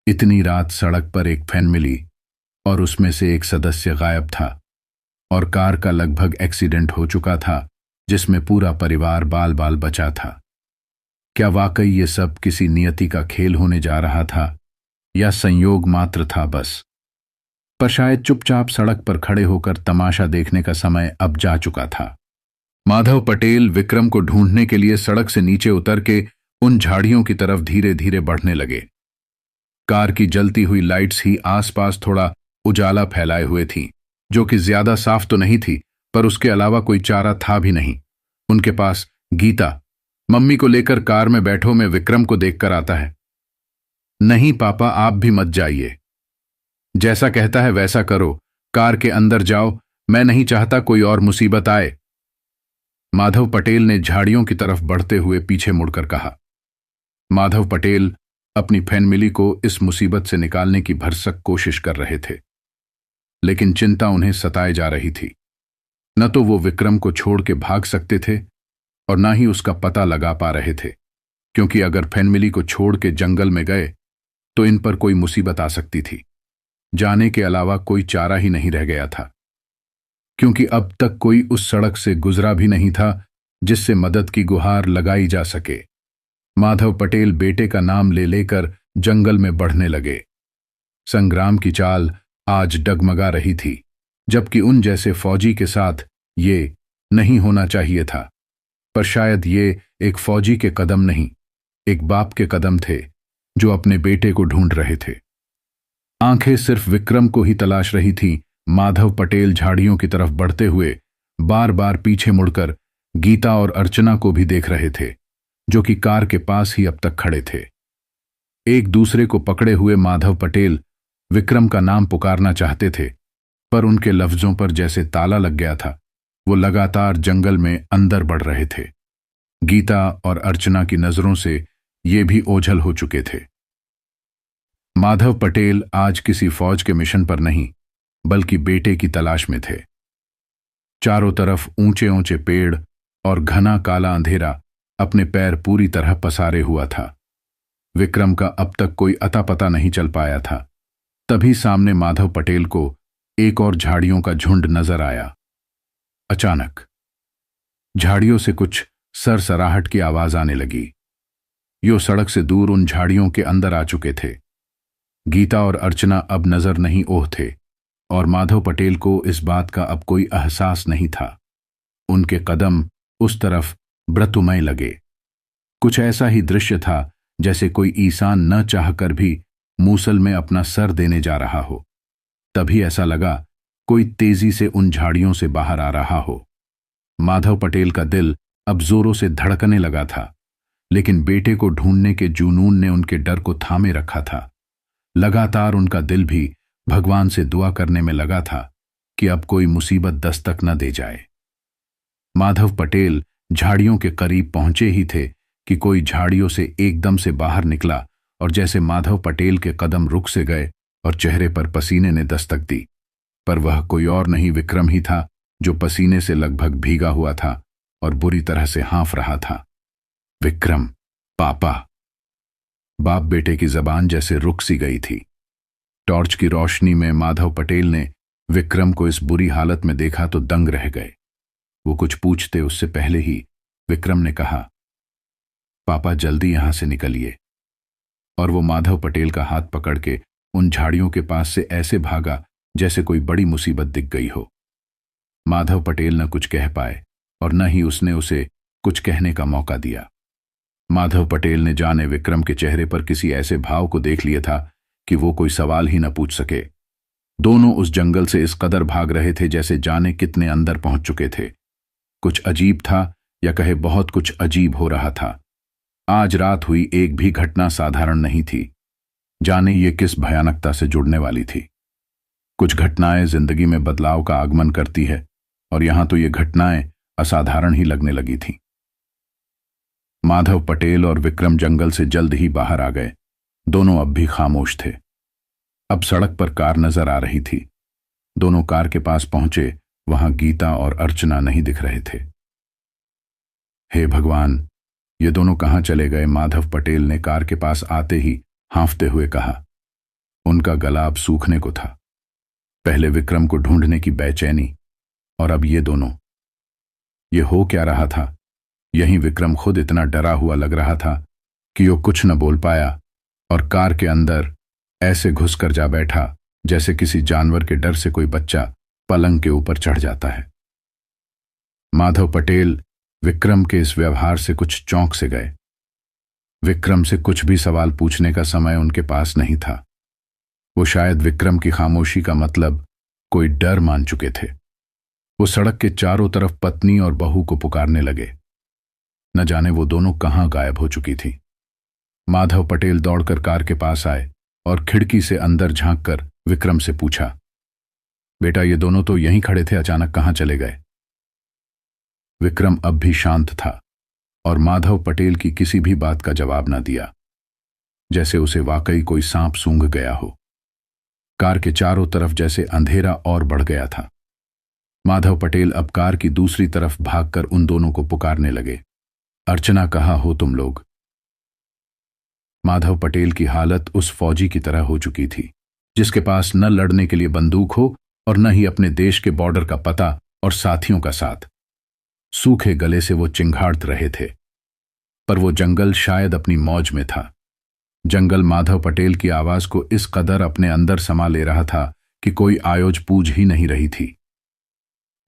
इतनी रात सड़क पर एक फैमिली और उसमें से एक सदस्य गायब था, और कार का लगभग एक्सीडेंट हो चुका था जिसमें पूरा परिवार बाल बाल बचा था। क्या वाकई ये सब किसी नियति का खेल होने जा रहा था, या संयोग मात्र था बस? पर शायद चुपचाप सड़क पर खड़े होकर तमाशा देखने का समय अब जा चुका था। माधव पटेल विक्रम को ढूंढने के लिए सड़क से नीचे उतर के उन झाड़ियों की तरफ धीरे धीरे बढ़ने लगे। कार की जलती हुई लाइट्स ही आसपास थोड़ा उजाला फैलाए हुए थीं, जो कि ज्यादा साफ तो नहीं थी, पर उसके अलावा कोई चारा था भी नहीं। उनके पास गीता, मम्मी को लेकर कार में बैठो, मैं विक्रम को देखकर आता है। नहीं पापा, आप भी मत जाइए। जैसा कहता है वैसा करो, कार के अंदर जाओ, मैं नहीं चाहता कोई और मुसीबत आए। माधव पटेल ने झाड़ियों की तरफ बढ़ते हुए पीछे मुड़कर कहा। माधव पटेल अपनी फैमिली को इस मुसीबत से निकालने की भरसक कोशिश कर रहे थे, लेकिन चिंता उन्हें सताए जा रही थी। न तो वो विक्रम को छोड़ के भाग सकते थे और न ही उसका पता लगा पा रहे थे, क्योंकि अगर फैमिली को छोड़ के जंगल में गए तो इन पर कोई मुसीबत आ सकती थी। जाने के अलावा कोई चारा ही नहीं रह गया था, क्योंकि अब तक कोई उस सड़क से गुजरा भी नहीं था जिससे मदद की गुहार लगाई जा सके। माधव पटेल बेटे का नाम ले लेकर जंगल में बढ़ने लगे। संग्राम की चाल आज डगमगा रही थी, जबकि उन जैसे फौजी के साथ ये नहीं होना चाहिए था। पर शायद ये एक फौजी के कदम नहीं, एक बाप के कदम थे जो अपने बेटे को ढूंढ रहे थे। आंखें सिर्फ विक्रम को ही तलाश रही थीं। माधव पटेल झाड़ियों की तरफ बढ़ते हुए बार बार पीछे मुड़कर गीता और अर्चना को भी देख रहे थे, जो कि कार के पास ही अब तक खड़े थे। एक दूसरे को पकड़े हुए माधव पटेल विक्रम का नाम पुकारना चाहते थे, पर उनके लफ्जों पर जैसे ताला लग गया था। वो लगातार जंगल में अंदर बढ़ रहे थे। गीता और अर्चना की नजरों से ये भी ओझल हो चुके थे। माधव पटेल आज किसी फौज के मिशन पर नहीं, बल्कि बेटे की तलाश में थे। चारों तरफ ऊंचे ऊंचे पेड़ और घना काला अंधेरा अपने पैर पूरी तरह पसारे हुआ था। विक्रम का अब तक कोई अता पता नहीं चल पाया था। तभी सामने माधव पटेल को एक और झाड़ियों का झुंड नजर आया। अचानक झाड़ियों से कुछ सरसराहट की आवाज आने लगी। यो सड़क से दूर उन झाड़ियों के अंदर आ चुके थे। गीता और अर्चना अब नजर नहीं ओह थे, और माधव पटेल को इस बात का अब कोई एहसास नहीं था। उनके कदम उस तरफ ब्रतुमय लगे। कुछ ऐसा ही दृश्य था जैसे कोई इंसान न चाहकर भी मूसल में अपना सर देने जा रहा हो। तभी ऐसा लगा कोई तेजी से उन झाड़ियों से बाहर आ रहा हो। माधव पटेल का दिल अब जोरों से धड़कने लगा था, लेकिन बेटे को ढूंढने के जुनून ने उनके डर को थामे रखा था। लगातार उनका दिल भी भगवान से दुआ करने में लगा था कि अब कोई मुसीबत दस्तक न दे जाए। माधव पटेल झाड़ियों के करीब पहुंचे ही थे कि कोई झाड़ियों से एकदम से बाहर निकला, और जैसे माधव पटेल के कदम रुक से गए और चेहरे पर पसीने ने दस्तक दी। पर वह कोई और नहीं, विक्रम ही था, जो पसीने से लगभग भीगा हुआ था और बुरी तरह से हाँफ रहा था। विक्रम, पापा। बाप बेटे की जबान जैसे रुक सी गई थी। टॉर्च की रोशनी में माधव पटेल ने विक्रम को इस बुरी हालत में देखा तो दंग रह गए। वो कुछ पूछते उससे पहले ही विक्रम ने कहा, पापा जल्दी यहां से निकलिए। और वो माधव पटेल का हाथ पकड़ के उन झाड़ियों के पास से ऐसे भागा जैसे कोई बड़ी मुसीबत दिख गई हो। माधव पटेल न कुछ कह पाए और न ही उसने उसे कुछ कहने का मौका दिया। माधव पटेल ने जाने विक्रम के चेहरे पर किसी ऐसे भाव को देख लिया था कि वो कोई सवाल ही न पूछ सके। दोनों उस जंगल से इस कदर भाग रहे थे जैसे जाने कितने अंदर पहुंच चुके थे। कुछ अजीब था, या कहे बहुत कुछ अजीब हो रहा था। आज रात हुई एक भी घटना साधारण नहीं थी। जाने ये किस भयानकता से जुड़ने वाली थी। कुछ घटनाएं जिंदगी में बदलाव का आगमन करती है, और यहां तो ये घटनाएं असाधारण ही लगने लगी थीं। माधव पटेल और विक्रम जंगल से जल्द ही बाहर आ गए। दोनों अब भी खामोश थे। अब सड़क पर कार नजर आ रही थी। दोनों कार के पास पहुंचे। वहां गीता और अर्चना नहीं दिख रहे थे। हे भगवान, ये दोनों कहां चले गए? माधव पटेल ने कार के पास आते ही हांफते हुए कहा। उनका गला अब सूखने को था। पहले विक्रम को ढूंढने की बेचैनी, और अब ये दोनों। ये हो क्या रहा था? यहीं विक्रम खुद इतना डरा हुआ लग रहा था कि वो कुछ न बोल पाया, और कार के अंदर ऐसे घुसकर जा बैठा जैसे किसी जानवर के डर से कोई बच्चा पलंग के ऊपर चढ़ जाता है। माधव पटेल विक्रम के इस व्यवहार से कुछ चौंक से गए। विक्रम से कुछ भी सवाल पूछने का समय उनके पास नहीं था। वो शायद विक्रम की खामोशी का मतलब कोई डर मान चुके थे। वो सड़क के चारों तरफ पत्नी और बहू को पुकारने लगे। न जाने वो दोनों कहां गायब हो चुकी थी। माधव पटेल दौड़कर कार के पास आए और खिड़की से अंदर झांककर विक्रम से पूछा, बेटा, ये दोनों तो यहीं खड़े थे, अचानक कहां चले गए? विक्रम अब भी शांत था और माधव पटेल की किसी भी बात का जवाब न दिया, जैसे उसे वाकई कोई सांप सूंघ गया हो। कार के चारों तरफ जैसे अंधेरा और बढ़ गया था। माधव पटेल अब कार की दूसरी तरफ भागकर उन दोनों को पुकारने लगे। अर्चना, कहाँ हो तुम लोग? माधव पटेल की हालत उस फौजी की तरह हो चुकी थी जिसके पास न लड़ने के लिए बंदूक हो और न ही अपने देश के बॉर्डर का पता और साथियों का साथ। सूखे गले से वो चिंघाड़ रहे थे, पर वो जंगल शायद अपनी मौज में था। जंगल माधव पटेल की आवाज को इस कदर अपने अंदर समा ले रहा था कि कोई आयोज पूछ ही नहीं रही थी।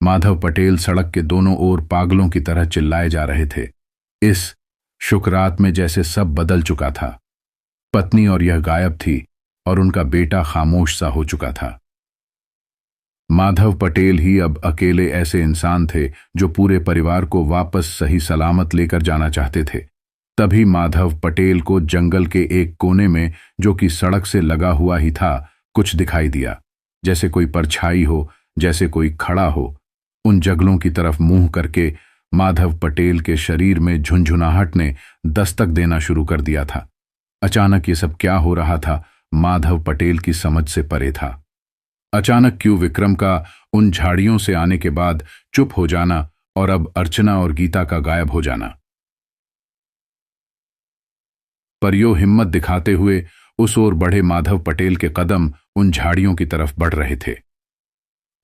माधव पटेल सड़क के दोनों ओर पागलों की तरह चिल्लाए जा रहे थे। इस शुक रात में जैसे सब बदल चुका था। पत्नी और यह गायब थी और उनका बेटा खामोश सा हो चुका था। माधव पटेल ही अब अकेले ऐसे इंसान थे जो पूरे परिवार को वापस सही सलामत लेकर जाना चाहते थे। तभी माधव पटेल को जंगल के एक कोने में, जो कि सड़क से लगा हुआ ही था, कुछ दिखाई दिया, जैसे कोई परछाई हो, जैसे कोई खड़ा हो। उन जंगलों की तरफ मुंह करके माधव पटेल के शरीर में झुंझुनाहट ने दस्तक देना शुरू कर दिया था। अचानक ये सब क्या हो रहा था, माधव पटेल की समझ से परे था। अचानक क्यों विक्रम का उन झाड़ियों से आने के बाद चुप हो जाना और अब अर्चना और गीता का गायब हो जाना। पर यो हिम्मत दिखाते हुए उस ओर बढ़े माधव पटेल के कदम उन झाड़ियों की तरफ बढ़ रहे थे।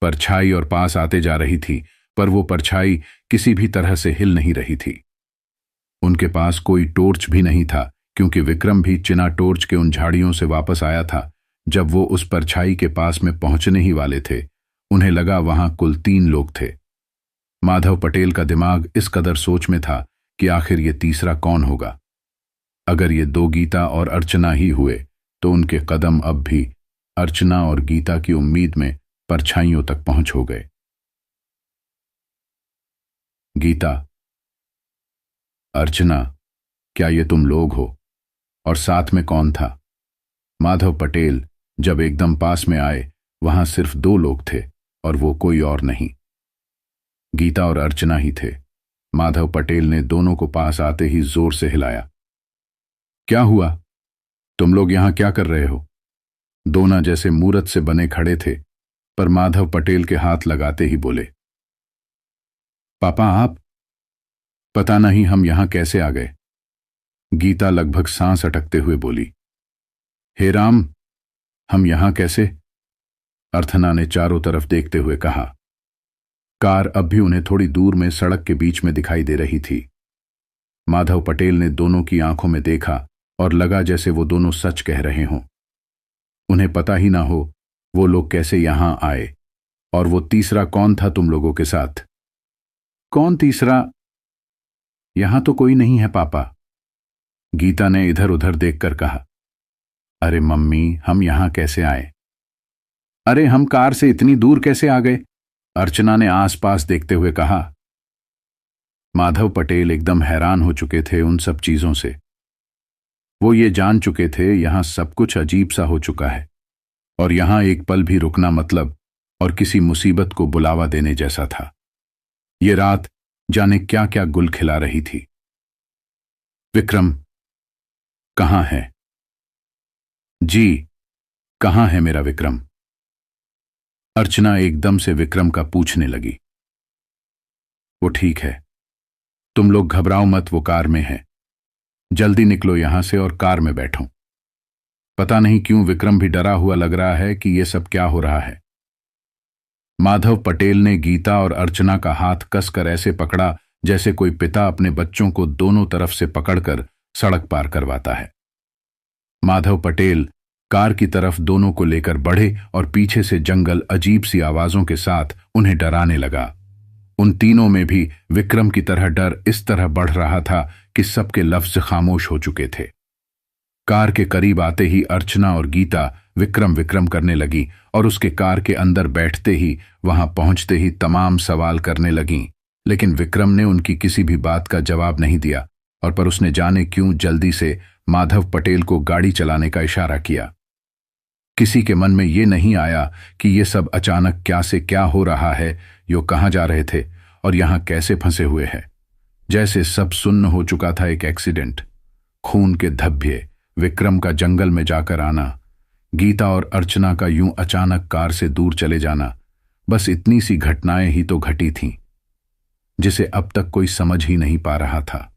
परछाई और पास आते जा रही थी, पर वो परछाई किसी भी तरह से हिल नहीं रही थी। उनके पास कोई टॉर्च भी नहीं था, क्योंकि विक्रम भी चिना टॉर्च के उन झाड़ियों से वापस आया था। जब वो उस परछाई के पास में पहुंचने ही वाले थे, उन्हें लगा वहां कुल 3 लोग थे। माधव पटेल का दिमाग इस कदर सोच में था कि आखिर ये तीसरा कौन होगा। अगर ये 2 गीता और अर्चना ही हुए तो उनके कदम अब भी अर्चना और गीता की उम्मीद में परछाइयों तक पहुंच हो गए। गीता, अर्चना, क्या ये तुम लोग हो? और साथ में कौन था? माधव पटेल जब एकदम पास में आए, वहां सिर्फ 2 लोग थे, और वो कोई और नहीं, गीता और अर्चना ही थे। माधव पटेल ने दोनों को पास आते ही जोर से हिलाया। क्या हुआ? तुम लोग यहां क्या कर रहे हो? दोनों जैसे मूरत से बने खड़े थे, पर माधव पटेल के हाथ लगाते ही बोले, पापा आप? पता नहीं हम यहां कैसे आ गए। गीता लगभग सांस अटकते हुए बोली, हे राम, हम यहां कैसे? अर्चना ने चारों तरफ देखते हुए कहा। कार अब भी उन्हें थोड़ी दूर में सड़क के बीच में दिखाई दे रही थी। माधव पटेल ने दोनों की आंखों में देखा और लगा जैसे वो दोनों सच कह रहे हों। उन्हें पता ही ना हो वो लोग कैसे यहां आए, और वो तीसरा कौन था तुम लोगों के साथ? कौन तीसरा? यहां तो कोई नहीं है पापा, गीता ने इधर उधर देखकर कहा। अरे मम्मी, हम यहां कैसे आए? अरे हम कार से इतनी दूर कैसे आ गए? अर्चना ने आसपास देखते हुए कहा। माधव पटेल एकदम हैरान हो चुके थे उन सब चीजों से। वो ये जान चुके थे यहां सब कुछ अजीब सा हो चुका है। और यहां एक पल भी रुकना मतलब और किसी मुसीबत को बुलावा देने जैसा था। ये रात जाने क्या क्या गुल खिला रही थी। विक्रम कहां है? जी, कहां है मेरा विक्रम? अर्चना एकदम से विक्रम का पूछने लगी। वो ठीक है, तुम लोग घबराओ मत, वो कार में है। जल्दी निकलो यहां से और कार में बैठो। पता नहीं क्यों विक्रम भी डरा हुआ लग रहा है कि यह सब क्या हो रहा है। माधव पटेल ने गीता और अर्चना का हाथ कसकर ऐसे पकड़ा जैसे कोई पिता अपने बच्चों को दोनों तरफ से पकड़कर सड़क पार करवाता है। माधव पटेल कार की तरफ दोनों को लेकर बढ़े और पीछे से जंगल अजीब सी आवाजों के साथ उन्हें डराने लगा। उन तीनों में भी विक्रम की तरह डर इस तरह बढ़ रहा था कि सबके लफ्ज खामोश हो चुके थे। कार के करीब आते ही अर्चना और गीता विक्रम विक्रम करने लगी और उसके कार के अंदर बैठते ही, वहां पहुंचते ही तमाम सवाल करने लगीं। लेकिन विक्रम ने उनकी किसी भी बात का जवाब नहीं दिया और पर उसने जाने क्यों जल्दी से माधव पटेल को गाड़ी चलाने का इशारा किया। किसी के मन में ये नहीं आया कि ये सब अचानक क्या से क्या हो रहा है, यो कहाँ जा रहे थे और यहां कैसे फंसे हुए हैं। जैसे सब सुन्न हो चुका था एक एक्सीडेंट। खून के धब्बे, विक्रम का जंगल में जाकर आना, गीता और अर्चना का यूं अचानक कार से दूर चले जाना, बस इतनी सी घटनाएं ही तो घटी थीं, जिसे अब तक कोई समझ ही नहीं पा रहा था।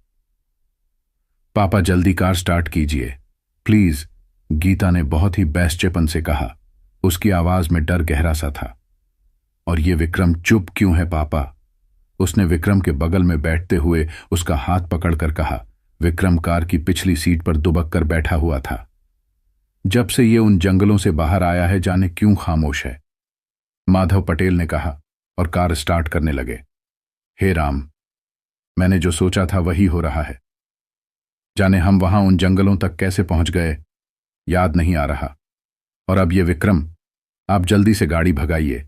पापा जल्दी कार स्टार्ट कीजिए प्लीज, गीता ने बहुत ही बेस्चेपन से कहा। उसकी आवाज में डर गहरा सा था। और ये विक्रम चुप क्यों है पापा? उसने विक्रम के बगल में बैठते हुए उसका हाथ पकड़कर कहा। विक्रम कार की पिछली सीट पर दुबक कर बैठा हुआ था। जब से ये उन जंगलों से बाहर आया है जाने क्यों खामोश है, माधव पटेल ने कहा और कार स्टार्ट करने लगे। हे राम, मैंने जो सोचा था वही हो रहा है। जाने हम वहां उन जंगलों तक कैसे पहुंच गए, याद नहीं आ रहा। और अब ये विक्रम, आप जल्दी से गाड़ी भगाइए,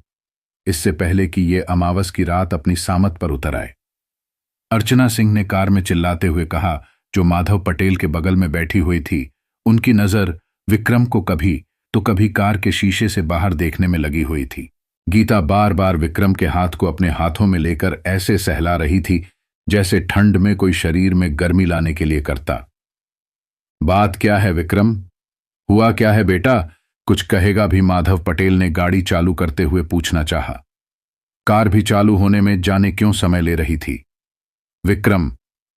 इससे पहले कि ये अमावस की रात अपनी सामत पर उतर आए। अर्चना सिंह ने कार में चिल्लाते हुए कहा, जो माधव पटेल के बगल में बैठी हुई थी। उनकी नजर विक्रम को कभी तो कभी कार के शीशे से बाहर देखने में लगी हुई थी। गीता बार बार विक्रम के हाथ को अपने हाथों में लेकर ऐसे सहला रही थी जैसे ठंड में कोई शरीर में गर्मी लाने के लिए करता। बात क्या है विक्रम, हुआ क्या है बेटा? कुछ कहेगा भी, माधव पटेल ने गाड़ी चालू करते हुए पूछना चाहा। कार भी चालू होने में जाने क्यों समय ले रही थी। विक्रम,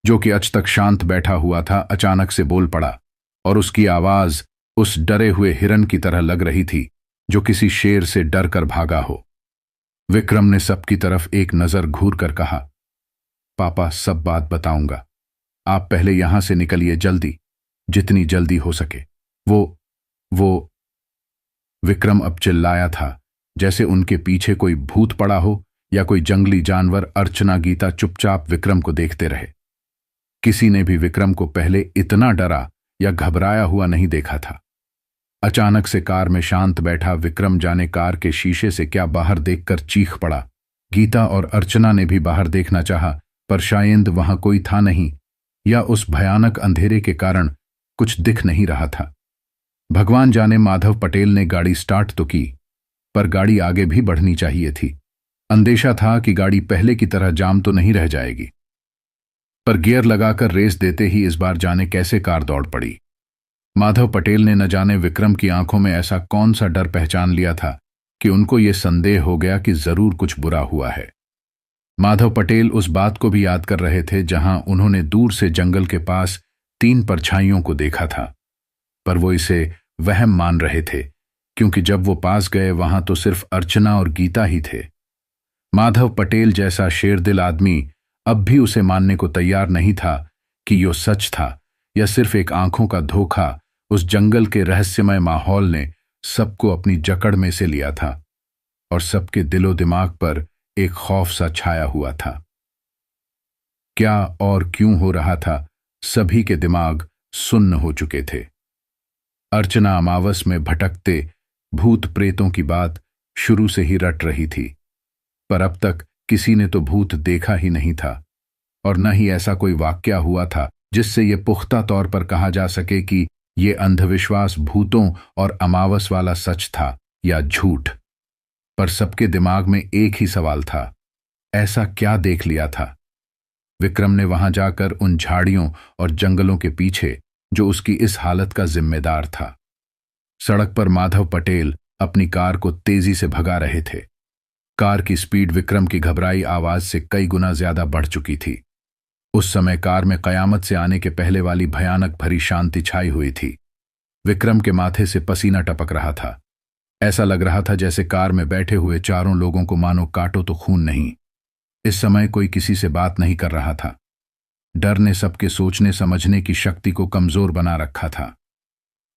जो कि आज तक शांत बैठा हुआ था, अचानक से बोल पड़ा और उसकी आवाज उस डरे हुए हिरन की तरह लग रही थी जो किसी शेर से डर कर भागा हो। विक्रम ने सबकी तरफ एक नजर घूर कर कहा, पापा सब बात बताऊंगा, आप पहले यहां से निकलिए जल्दी, जितनी जल्दी हो सके। वो विक्रम अब चिल्लाया था जैसे उनके पीछे कोई भूत पड़ा हो या कोई जंगली जानवर। अर्चना गीता चुपचाप विक्रम को देखते रहे। किसी ने भी विक्रम को पहले इतना डरा या घबराया हुआ नहीं देखा था। अचानक से कार में शांत बैठा विक्रम जाने कार के शीशे से क्या बाहर देखकर चीख पड़ा। गीता और अर्चना ने भी बाहर देखना चाहा, पर शायद वहां कोई था नहीं, या उस भयानक अंधेरे के कारण कुछ दिख नहीं रहा था। भगवान जाने माधव पटेल ने गाड़ी स्टार्ट तो की, पर गाड़ी आगे भी बढ़नी चाहिए थी। अंदेशा था कि गाड़ी पहले की तरह जाम तो नहीं रह जाएगी, पर गियर लगाकर रेस देते ही इस बार जाने कैसे कार दौड़ पड़ी। माधव पटेल ने न जाने विक्रम की आंखों में ऐसा कौन सा डर पहचान लिया था कि उनको ये संदेह हो गया कि जरूर कुछ बुरा हुआ है। माधव पटेल उस बात को भी याद कर रहे थे जहां उन्होंने दूर से जंगल के पास 3 परछाइयों को देखा था, पर वो इसे वहम मान रहे थे क्योंकि जब वो पास गए वहां तो सिर्फ अर्चना और गीता ही थे। माधव पटेल जैसा शेरदिल आदमी अब भी उसे मानने को तैयार नहीं था कि यो सच था या सिर्फ एक आंखों का धोखा। उस जंगल के रहस्यमय माहौल ने सबको अपनी जकड़ में से लिया था और सबके दिलो दिमाग पर एक खौफ सा छाया हुआ था। क्या और क्यों हो रहा था, सभी के दिमाग सुन्न हो चुके थे। अर्चना अमावस में भटकते भूत प्रेतों की बात शुरू से ही रट रही थी, पर अब तक किसी ने तो भूत देखा ही नहीं था और न ही ऐसा कोई वाकया हुआ था जिससे यह पुख्ता तौर पर कहा जा सके कि ये अंधविश्वास भूतों और अमावस वाला सच था। या झूठ? पर सबके दिमाग में एक ही सवाल था, ऐसा क्या देख लिया था? विक्रम ने वहां जाकर उन झाड़ियों और जंगलों के पीछे जो उसकी इस हालत का जिम्मेदार था। सड़क पर माधव पटेल अपनी कार को तेजी से भगा रहे थे। कार की स्पीड विक्रम की घबराई आवाज से कई गुना ज्यादा बढ़ चुकी थी। उस समय कार में कयामत से आने के पहले वाली भयानक भरी शांति छाई हुई थी। विक्रम के माथे से पसीना टपक रहा था। ऐसा लग रहा था जैसे कार में बैठे हुए चारों लोगों को मानो काटो तो खून नहीं। इस समय कोई किसी से बात नहीं कर रहा था। डर ने सबके सोचने समझने की शक्ति को कमजोर बना रखा था।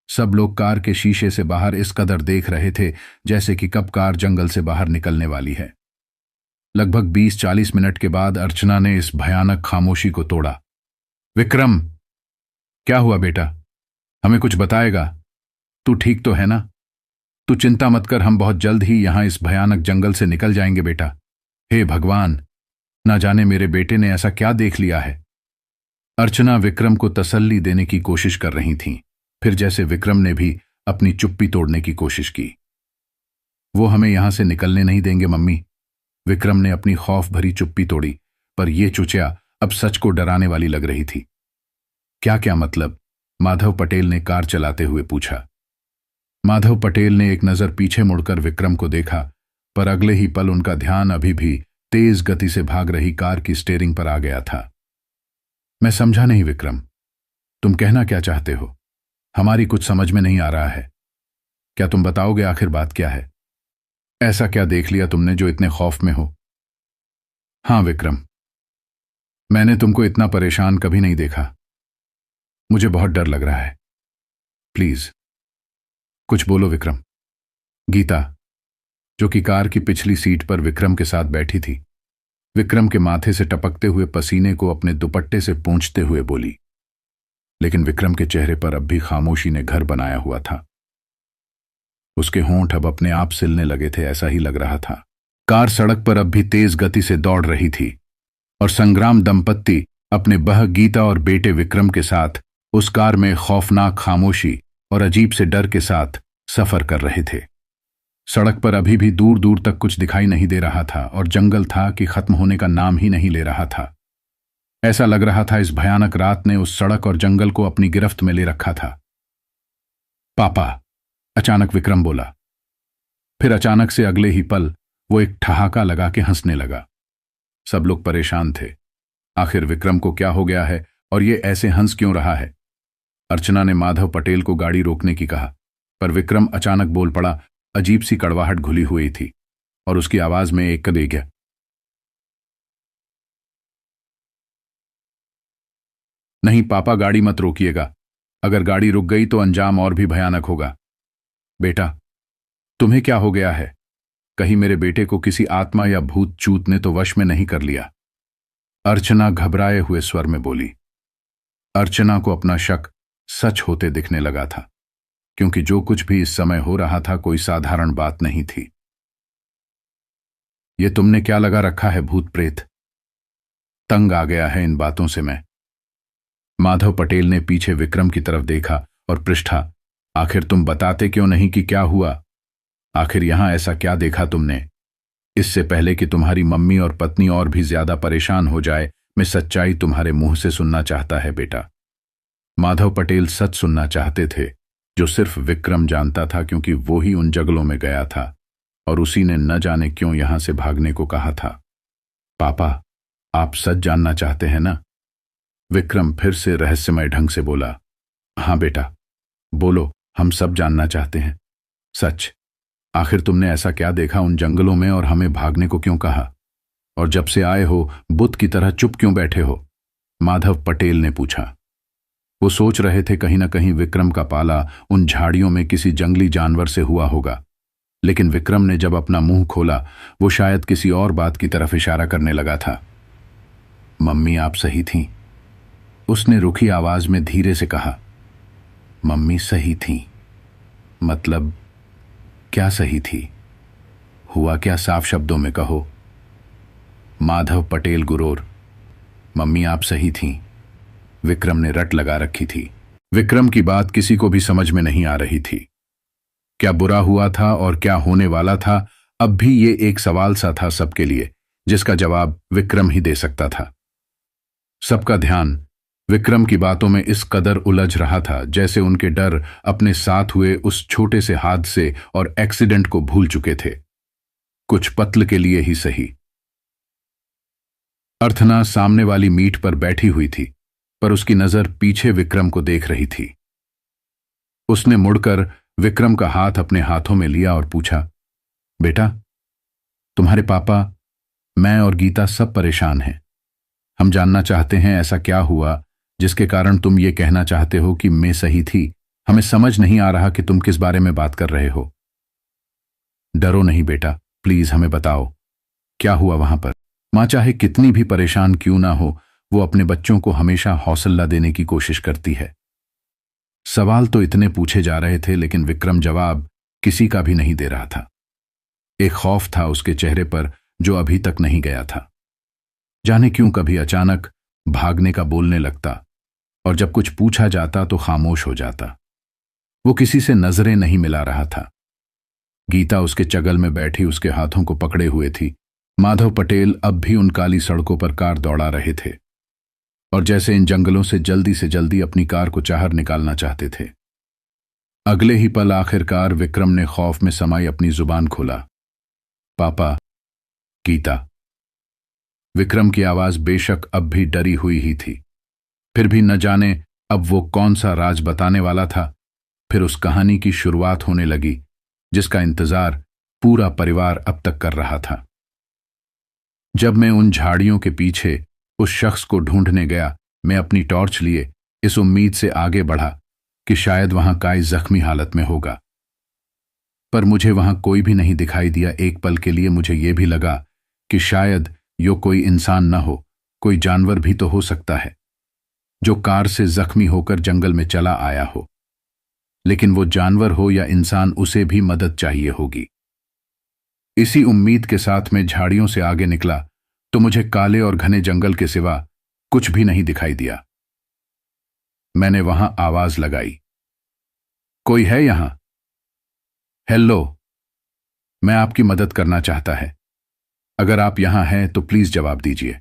सब लोग कार के शीशे से बाहर इस कदर देख रहे थे जैसे कि कब कार जंगल से बाहर निकलने वाली है। लगभग 20-40 मिनट के बाद अर्चना ने इस भयानक खामोशी को तोड़ा। विक्रम, क्या हुआ बेटा? हमें कुछ बताएगा? तू ठीक तो है ना? तू चिंता मत कर, हम बहुत जल्द ही यहां इस भयानक जंगल से निकल जाएंगे बेटा। हे भगवान, ना जाने मेरे बेटे ने ऐसा क्या देख लिया है। अर्चना विक्रम को तसल्ली देने की कोशिश कर रही थीं। फिर जैसे विक्रम ने भी अपनी चुप्पी तोड़ने की कोशिश की। वो हमें यहां से निकलने नहीं देंगे मम्मी। विक्रम ने अपनी खौफ भरी चुप्पी तोड़ी, पर यह चुचिया अब सच को डराने वाली लग रही थी। क्या क्या मतलब? माधव पटेल ने कार चलाते हुए पूछा। माधव पटेल ने एक नजर पीछे मुड़कर विक्रम को देखा, पर अगले ही पल उनका ध्यान अभी भी तेज गति से भाग रही कार की स्टीयरिंग पर आ गया था। मैं समझा नहीं विक्रम, तुम कहना क्या चाहते हो? हमारी कुछ समझ में नहीं आ रहा है। क्या तुम बताओगे आखिर बात क्या है? ऐसा क्या देख लिया तुमने जो इतने खौफ में हो? हां विक्रम, मैंने तुमको इतना परेशान कभी नहीं देखा। मुझे बहुत डर लग रहा है। प्लीज कुछ बोलो विक्रम। गीता, जो कि कार की पिछली सीट पर विक्रम के साथ बैठी थी, विक्रम के माथे से टपकते हुए पसीने को अपने दुपट्टे से पोंछते हुए बोली। लेकिन विक्रम के चेहरे पर अब भी खामोशी ने घर बनाया हुआ था। उसके होंठ अब अपने आप सिलने लगे थे, ऐसा ही लग रहा था। कार सड़क पर अब भी तेज गति से दौड़ रही थी और संग्राम दंपत्ति अपने बह गीता और बेटे विक्रम के साथ उस कार में खौफनाक खामोशी और अजीब से डर के साथ सफर कर रहे थे। सड़क पर अभी भी दूर दूर तक कुछ दिखाई नहीं दे रहा था और जंगल था कि खत्म होने का नाम ही नहीं ले रहा था। ऐसा लग रहा था इस भयानक रात ने उस सड़क और जंगल को अपनी गिरफ्त में ले रखा था। पापा, अचानक विक्रम बोला। फिर अचानक से अगले ही पल वो एक ठहाका लगा के हंसने लगा। सब लोग परेशान थे। आखिर विक्रम को क्या हो गया है और ये ऐसे हंस क्यों रहा है? अर्चना ने माधव पटेल को गाड़ी रोकने की कहा, पर विक्रम अचानक बोल पड़ा। अजीब सी कड़वाहट घुली हुई थी और उसकी आवाज में एक कद गया। नहीं पापा, गाड़ी मत रोकिएगा। अगर गाड़ी रुक गई तो अंजाम और भी भयानक होगा। बेटा, तुम्हें क्या हो गया है? कहीं मेरे बेटे को किसी आत्मा या भूत चूत ने तो वश में नहीं कर लिया? अर्चना घबराए हुए स्वर में बोली। अर्चना को अपना शक सच होते दिखने लगा था, क्योंकि जो कुछ भी इस समय हो रहा था कोई साधारण बात नहीं थी। ये तुमने क्या लगा रखा है भूत प्रेत? तंग आ गया है इन बातों से मैं। माधव पटेल ने पीछे विक्रम की तरफ देखा और पृष्ठा, आखिर तुम बताते क्यों नहीं कि क्या हुआ? आखिर यहां ऐसा क्या देखा तुमने? इससे पहले कि तुम्हारी मम्मी और पत्नी और भी ज्यादा परेशान हो जाए, मैं सच्चाई तुम्हारे मुंह से सुनना चाहता है बेटा। माधव पटेल सच सुनना चाहते थे, जो सिर्फ विक्रम जानता था, क्योंकि वो ही उन जंगलों में गया था और उसी ने न जाने क्यों यहां से भागने को कहा था। पापा, आप सच जानना चाहते हैं ना? विक्रम फिर से रहस्यमय ढंग से बोला। हां बेटा, बोलो, हम सब जानना चाहते हैं। सच। आखिर तुमने ऐसा क्या देखा उन जंगलों में और हमें भागने को क्यों कहा? और जब से आए हो बुत की तरह चुप क्यों बैठे हो? माधव पटेल ने पूछा। वो सोच रहे थे कहीं ना कहीं विक्रम का पाला उन झाड़ियों में किसी जंगली जानवर से हुआ होगा, लेकिन विक्रम ने जब अपना मुंह खोला वो शायद किसी और बात की तरफ इशारा करने लगा था। मम्मी, आप सही थीं, उसने रुखी आवाज में धीरे से कहा। मम्मी सही थीं? मतलब क्या सही थी? हुआ क्या, साफ शब्दों में कहो। माधव पटेल गुरोर। मम्मी आप सही थीं, विक्रम ने रट लगा रखी थी। विक्रम की बात किसी को भी समझ में नहीं आ रही थी। क्या बुरा हुआ था और क्या होने वाला था, अब भी ये एक सवाल सा था सबके लिए, जिसका जवाब विक्रम ही दे सकता था। सबका ध्यान विक्रम की बातों में इस कदर उलझ रहा था जैसे उनके डर अपने साथ हुए उस छोटे से हादसे और एक्सीडेंट को भूल चुके थे, कुछ पत्ल के लिए ही सही। अर्चना सामने वाली मीट पर बैठी हुई थी, पर उसकी नजर पीछे विक्रम को देख रही थी। उसने मुड़कर विक्रम का हाथ अपने हाथों में लिया और पूछा, बेटा, तुम्हारे पापा, मैं और गीता सब परेशान हैं। हम जानना चाहते हैं ऐसा क्या हुआ जिसके कारण तुम ये कहना चाहते हो कि मैं सही थी। हमें समझ नहीं आ रहा कि तुम किस बारे में बात कर रहे हो। डरो नहीं बेटा, प्लीज हमें बताओ, क्या हुआ वहां पर। मां चाहे कितनी भी परेशान क्यों ना हो, वो अपने बच्चों को हमेशा हौसला देने की कोशिश करती है। सवाल तो इतने पूछे जा रहे थे लेकिन विक्रम जवाब किसी का भी नहीं दे रहा था। एक खौफ था उसके चेहरे पर जो अभी तक नहीं गया था। जाने क्यों कभी अचानक भागने का बोलने लगता और जब कुछ पूछा जाता तो खामोश हो जाता। वो किसी से नजरें नहीं मिला रहा था। गीता उसके चगल में बैठी उसके हाथों को पकड़े हुए थी। माधव पटेल अब भी उन काली सड़कों पर कार दौड़ा रहे थे और जैसे इन जंगलों से जल्दी अपनी कार को चाहर निकालना चाहते थे। अगले ही पल आखिरकार विक्रम ने खौफ में समाई अपनी जुबान खोला, पापा, गीता। विक्रम की आवाज बेशक अब भी डरी हुई ही थी, फिर भी न जाने अब वो कौन सा राज बताने वाला था। फिर उस कहानी की शुरुआत होने लगी जिसका इंतजार पूरा परिवार अब तक कर रहा था। जब मैं उन झाड़ियों के पीछे उस शख्स को ढूंढने गया, मैं अपनी टॉर्च लिए इस उम्मीद से आगे बढ़ा कि शायद वहां काई जख्मी हालत में होगा, पर मुझे वहां कोई भी नहीं दिखाई दिया। एक पल के लिए मुझे यह भी लगा कि शायद यो कोई इंसान न हो, कोई जानवर भी तो हो सकता है जो कार से जख्मी होकर जंगल में चला आया हो। लेकिन वो जानवर हो या इंसान, उसे भी मदद चाहिए होगी। इसी उम्मीद के साथ मैं झाड़ियों से आगे निकला तो मुझे काले और घने जंगल के सिवा कुछ भी नहीं दिखाई दिया। मैंने वहां आवाज लगाई, कोई है यहां? हेलो, मैं आपकी मदद करना चाहता है। अगर आप यहां हैं तो प्लीज जवाब दीजिए।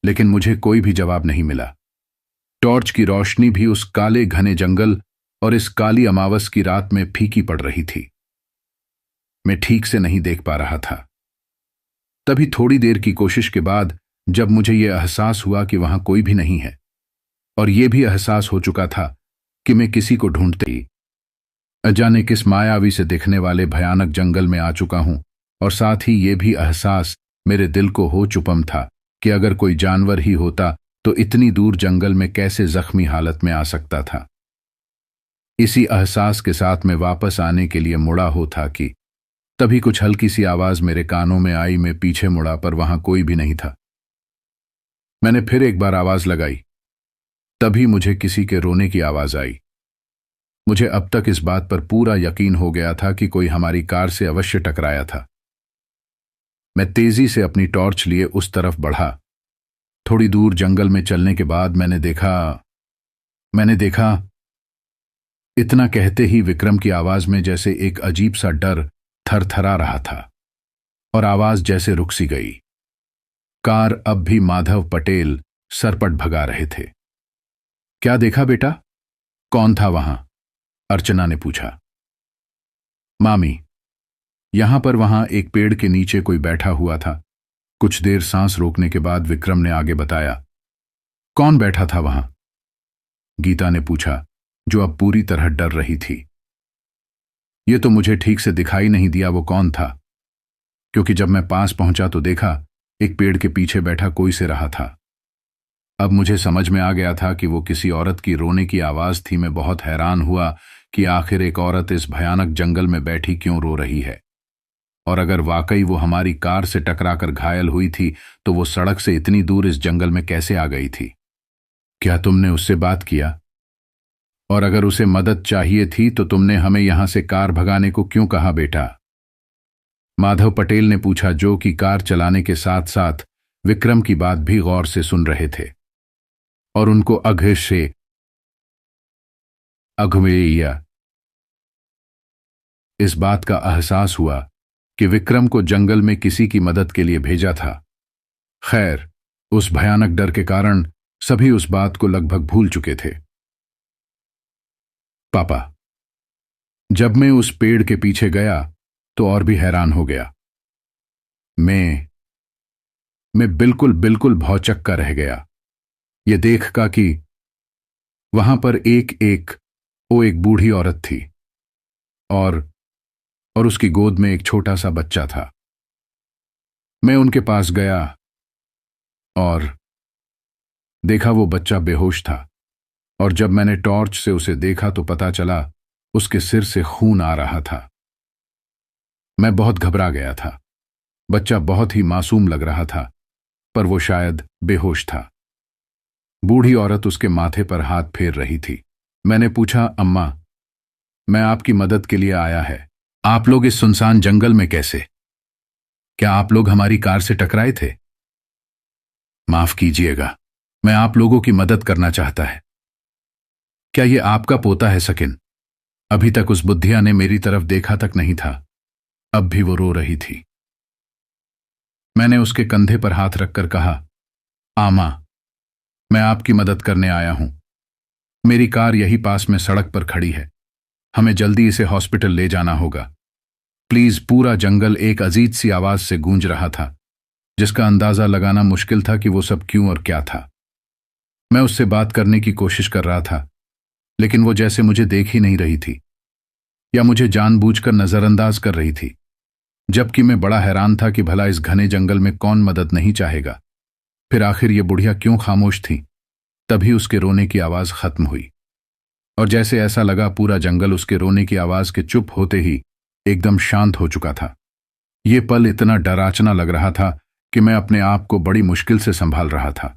लेकिन मुझे कोई भी जवाब नहीं मिला। टॉर्च की रोशनी भी उस काले घने जंगल और इस काली अमावस की रात में फीकी पड़ रही थी। मैं ठीक से नहीं देख पा रहा था। तभी थोड़ी देर की कोशिश के बाद जब मुझे यह एहसास हुआ कि वहां कोई भी नहीं है और यह भी एहसास हो चुका था कि मैं किसी को ढूंढते ही अजाने किस मायावी से दिखने वाले भयानक जंगल में आ चुका हूं, और साथ ही यह भी एहसास मेरे दिल को हो चुपम था कि अगर कोई जानवर ही होता तो इतनी दूर जंगल में कैसे जख्मी हालत में आ सकता था। इसी एहसास के साथ मैं वापस आने के लिए मुड़ा हो था कि तभी कुछ हल्की सी आवाज मेरे कानों में आई। मैं पीछे मुड़ा पर वहां कोई भी नहीं था। मैंने फिर एक बार आवाज लगाई, तभी मुझे किसी के रोने की आवाज आई। मुझे अब तक इस बात पर पूरा यकीन हो गया था कि कोई हमारी कार से अवश्य टकराया था। मैं तेजी से अपनी टॉर्च लिए उस तरफ बढ़ा। थोड़ी दूर जंगल में चलने के बाद मैंने देखा। इतना कहते ही विक्रम की आवाज में जैसे एक अजीब सा डर थरथरा रहा था और आवाज जैसे रुक सी गई। कार अब भी माधव पटेल सरपट भगा रहे थे। क्या देखा बेटा? कौन था वहां? अर्चना ने पूछा। मामी, यहां पर वहां एक पेड़ के नीचे कोई बैठा हुआ था। कुछ देर सांस रोकने के बाद विक्रम ने आगे बताया। कौन बैठा था वहां? गीता ने पूछा, जो अब पूरी तरह डर रही थी। यह तो मुझे ठीक से दिखाई नहीं दिया वो कौन था, क्योंकि जब मैं पास पहुंचा तो देखा एक पेड़ के पीछे बैठा कोई से रहा था। अब मुझे समझ में आ गया था कि वो किसी औरत की रोने की आवाज थी। मैं बहुत हैरान हुआ कि आखिर एक औरत इस भयानक जंगल में बैठी क्यों रो रही है, और अगर वाकई वो हमारी कार से टकराकर घायल हुई थी तो वो सड़क से इतनी दूर इस जंगल में कैसे आ गई थी? क्या तुमने उससे बात किया? और अगर उसे मदद चाहिए थी तो तुमने हमें यहां से कार भगाने को क्यों कहा बेटा? माधव पटेल ने पूछा, जो कि कार चलाने के साथ साथ विक्रम की बात भी गौर से सुन रहे थे और उनको अघे से अघवेया इस बात का एहसास हुआ कि विक्रम को जंगल में किसी की मदद के लिए भेजा था। खैर, उस भयानक डर के कारण सभी उस बात को लगभग भूल चुके थे। पापा, जब मैं उस पेड़ के पीछे गया तो और भी हैरान हो गया। मैं बिल्कुल बिल्कुल भौचक्का रह गया, ये देखकर कि वहां पर एक बूढ़ी औरत थी और उसकी गोद में एक छोटा सा बच्चा था। मैं उनके पास गया और देखा वो बच्चा बेहोश था, और जब मैंने टॉर्च से उसे देखा तो पता चला उसके सिर से खून आ रहा था। मैं बहुत घबरा गया था। बच्चा बहुत ही मासूम लग रहा था, पर वो शायद बेहोश था। बूढ़ी औरत उसके माथे पर हाथ फेर रही थी। मैंने पूछा, अम्मा, मैं आपकी मदद के लिए आया है। आप लोग इस सुनसान जंगल में कैसे? क्या आप लोग हमारी कार से टकराए थे? माफ कीजिएगा, मैं आप लोगों की मदद करना चाहता है। क्या ये आपका पोता है सकिन? अभी तक उस बुद्धिया ने मेरी तरफ देखा तक नहीं था। अब भी वो रो रही थी। मैंने उसके कंधे पर हाथ रखकर कहा, आमा, मैं आपकी मदद करने आया हूं। मेरी कार यही पास में सड़क पर खड़ी है। हमें जल्दी इसे हॉस्पिटल ले जाना होगा। प्लीज। पूरा जंगल एक अजीब सी आवाज से गूंज रहा था, जिसका अंदाजा लगाना मुश्किल था कि वो सब क्यों और क्या था। मैं उससे बात करने की कोशिश कर रहा था, लेकिन वो जैसे मुझे देख ही नहीं रही थी, या मुझे जानबूझकर नजरअंदाज कर रही थी। जबकि मैं बड़ा हैरान था कि भला इस घने जंगल में कौन मदद नहीं चाहेगा। फिर आखिर ये बुढ़िया क्यों खामोश थी? तभी उसके रोने की आवाज खत्म हुई, और जैसे ऐसा लगा पूरा जंगल उसके रोने की आवाज के चुप होते ही एकदम शांत हो चुका था। ये पल इतना डरावना लग रहा था कि मैं अपने आप को बड़ी मुश्किल से संभाल रहा था।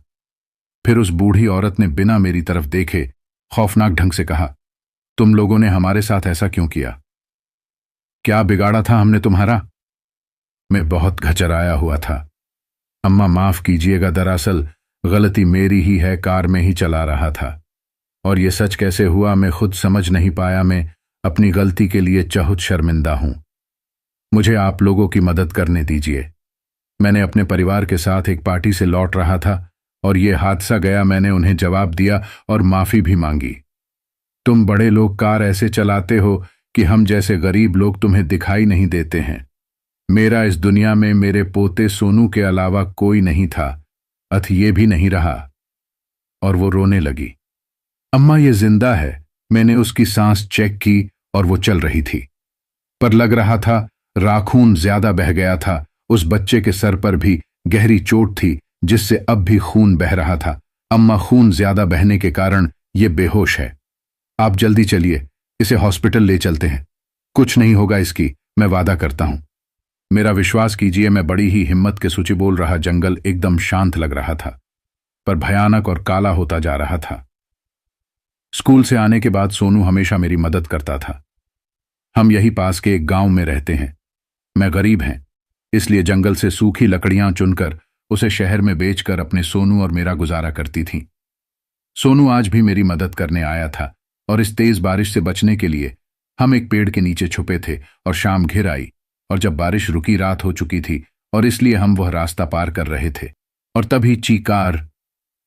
फिर उस बूढ़ी औरत ने बिना मेरी तरफ देखे खौफनाक ढंग से कहा, तुम लोगों ने हमारे साथ ऐसा क्यों किया? क्या बिगाड़ा था हमने तुम्हारा? मैं बहुत घचराया हुआ था। अम्मा, माफ कीजिएगा, दरअसल गलती मेरी ही है, कार में ही चला रहा था। और ये सच कैसे हुआ मैं खुद समझ नहीं पाया। मैं अपनी गलती के लिए बहुत शर्मिंदा हूं। मुझे आप लोगों की मदद करने दीजिए। मैंने अपने परिवार के साथ एक पार्टी से लौट रहा था और ये हादसा गया। मैंने उन्हें जवाब दिया और माफी भी मांगी। तुम बड़े लोग कार ऐसे चलाते हो कि हम जैसे गरीब लोग तुम्हें दिखाई नहीं देते हैं। मेरा इस दुनिया में मेरे पोते सोनू के अलावा कोई नहीं था, अथ ये भी नहीं रहा। और वो रोने लगी। अम्मा, ये जिंदा है। मैंने उसकी सांस चेक की और वो चल रही थी, पर लग रहा था राखून ज्यादा बह गया था। उस बच्चे के सर पर भी गहरी चोट थी, जिससे अब भी खून बह रहा था। अम्मा, खून ज्यादा बहने के कारण ये बेहोश है। आप जल्दी चलिए, इसे हॉस्पिटल ले चलते हैं। कुछ नहीं होगा इसकी, मैं वादा करता हूं। मेरा विश्वास कीजिए, मैं बड़ी ही हिम्मत के सूची बोल रहा। जंगल एकदम शांत लग रहा था, पर भयानक और काला होता जा रहा था। स्कूल से आने के बाद सोनू हमेशा मेरी मदद करता था। हम यही पास के एक गांव में रहते हैं। मैं गरीब हैं, इसलिए जंगल से सूखी लकड़ियां चुनकर उसे शहर में बेचकर अपने सोनू और मेरा गुजारा करती थी। सोनू आज भी मेरी मदद करने आया था, और इस तेज बारिश से बचने के लिए हम एक पेड़ के नीचे छुपे थे। और शाम घिर आई, और जब बारिश रुकी रात हो चुकी थी, और इसलिए हम वह रास्ता पार कर रहे थे। और तभी चीकार,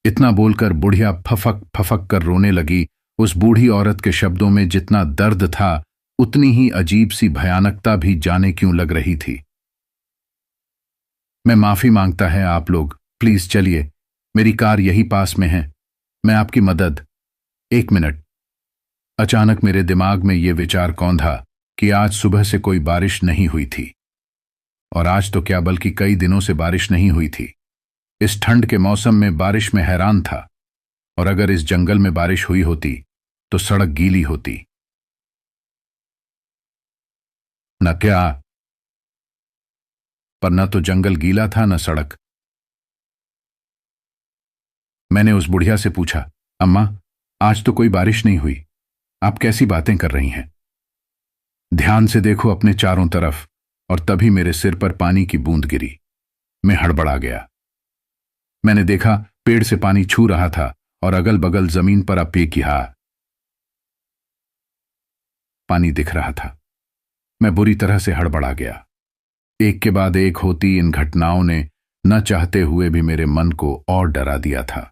इतना बोलकर बुढ़िया फफक फफक कर रोने लगी। उस बूढ़ी औरत के शब्दों में जितना दर्द था, उतनी ही अजीब सी भयानकता भी जाने क्यों लग रही थी। मैं माफी मांगता है आप लोग, प्लीज चलिए, मेरी कार यही पास में है, मैं आपकी मदद। एक मिनट। अचानक मेरे दिमाग में यह विचार कौंधा कि आज सुबह से कोई बारिश नहीं हुई थी। और आज तो क्या, बल्कि कई दिनों से बारिश नहीं हुई थी। इस ठंड के मौसम में बारिश में हैरान था। और अगर इस जंगल में बारिश हुई होती तो सड़क गीली होती। न क्या, पर न तो जंगल गीला था न सड़क। मैंने उस बुढ़िया से पूछा, अम्मा, आज तो कोई बारिश नहीं हुई, आप कैसी बातें कर रही हैं? ध्यान से देखो अपने चारों तरफ। और तभी मेरे सिर पर पानी की बूंद गिरी। मैं हड़बड़ा गया। मैंने देखा पेड़ से पानी छू रहा था, और अगल बगल जमीन पर अब की पानी दिख रहा था। मैं बुरी तरह से हड़बड़ा गया। एक के बाद एक होती इन घटनाओं ने न चाहते हुए भी मेरे मन को और डरा दिया था।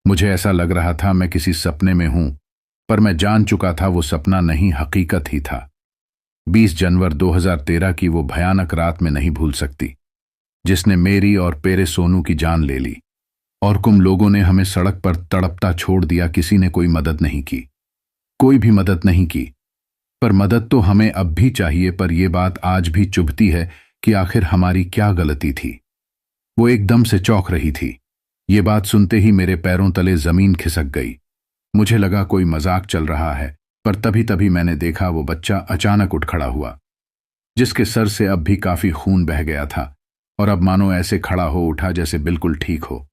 मुझे ऐसा लग रहा था मैं किसी सपने में हूं, पर मैं जान चुका था वो सपना नहीं, हकीकत ही था। 20 जनवरी 2013 की वो भयानक रात में नहीं भूल सकती, जिसने मेरी और पेरे सोनू की जान ले ली। और कुम लोगों ने हमें सड़क पर तड़पता छोड़ दिया। किसी ने कोई मदद नहीं की, कोई भी मदद नहीं की। पर मदद तो हमें अब भी चाहिए, पर यह बात आज भी चुभती है कि आखिर हमारी क्या गलती थी। वो एकदम से चौंक रही थी। ये बात सुनते ही मेरे पैरों तले जमीन खिसक गई। मुझे लगा कोई मजाक चल रहा है, पर तभी तभी मैंने देखा वो बच्चा अचानक उठ खड़ा हुआ, जिसके सर से अब भी काफी खून बह गया था और अब मानो ऐसे खड़ा हो उठा जैसे बिल्कुल ठीक हो।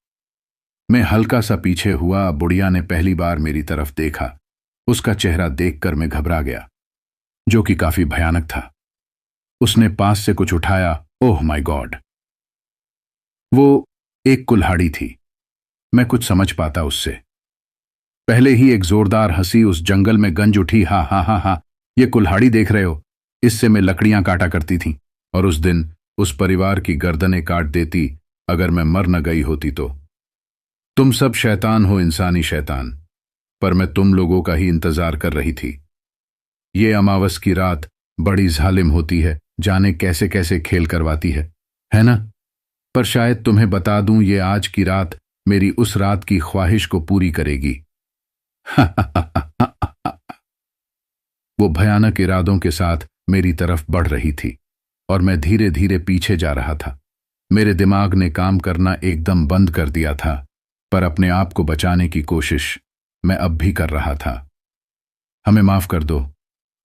मैं हल्का सा पीछे हुआ। बुढ़िया ने पहली बार मेरी तरफ देखा। उसका चेहरा देखकर मैं घबरा गया, जो कि काफी भयानक था। उसने पास से कुछ उठाया। Oh my God! वो एक कुल्हाड़ी थी। मैं कुछ समझ पाता उससे। पहले ही एक जोरदार हंसी उस जंगल में गंज उठी। हा हा हा हा, ये कुल्हाड़ी देख रहे हो? इससे मैं लकड़ियां काटा करती थी और उस दिन उस परिवार की गर्दनें काट देती अगर मैं मर न गई होती तो। तुम सब शैतान हो, इंसानी शैतान, पर मैं तुम लोगों का ही इंतजार कर रही थी। ये अमावस की रात बड़ी जालिम होती है, जाने कैसे कैसे खेल करवाती है ना? पर शायद तुम्हें बता दूं, ये आज की रात मेरी उस रात की ख्वाहिश को पूरी करेगी। वो भयानक इरादों के साथ मेरी तरफ बढ़ रही थी और मैं धीरे धीरे पीछे जा रहा था। मेरे दिमाग ने काम करना एकदम बंद कर दिया था, पर अपने आप को बचाने की कोशिश मैं अब भी कर रहा था। हमें माफ कर दो,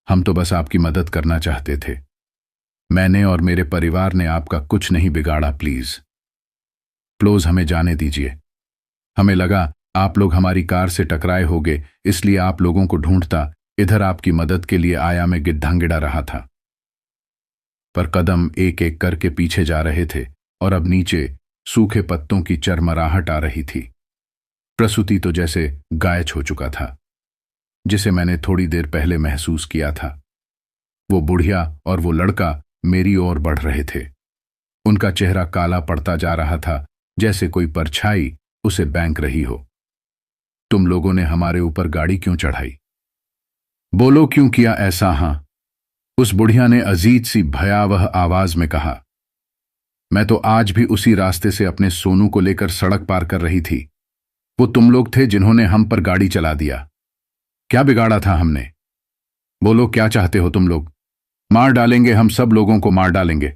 हम तो बस आपकी मदद करना चाहते थे। मैंने और मेरे परिवार ने आपका कुछ नहीं बिगाड़ा। प्लीज हमें जाने दीजिए। हमें लगा आप लोग हमारी कार से टकराए होगे, इसलिए आप लोगों को ढूंढता इधर आपकी मदद के लिए आया। मैं गिद्धांगिड़ा रहा था, पर कदम एक एक करके पीछे जा रहे थे और अब नीचे सूखे पत्तों की चरमराहट आ रही थी। प्रसूति तो जैसे गायब हो चुका था, जिसे मैंने थोड़ी देर पहले महसूस किया था। वो बुढ़िया और वो लड़का मेरी ओर बढ़ रहे थे। उनका चेहरा काला पड़ता जा रहा था, जैसे कोई परछाई उसे बैंक रही हो। तुम लोगों ने हमारे ऊपर गाड़ी क्यों चढ़ाई? बोलो, क्यों किया ऐसा? हां, उस बुढ़िया ने अजीज सी भयावह आवाज में कहा। मैं तो आज भी उसी रास्ते से अपने सोनू को लेकर सड़क पार कर रही थी। वो तुम लोग थे जिन्होंने हम पर गाड़ी चला दिया। क्या बिगाड़ा था हमने? बोलो, क्या चाहते हो तुम लोग? मार डालेंगे, हम सब लोगों को मार डालेंगे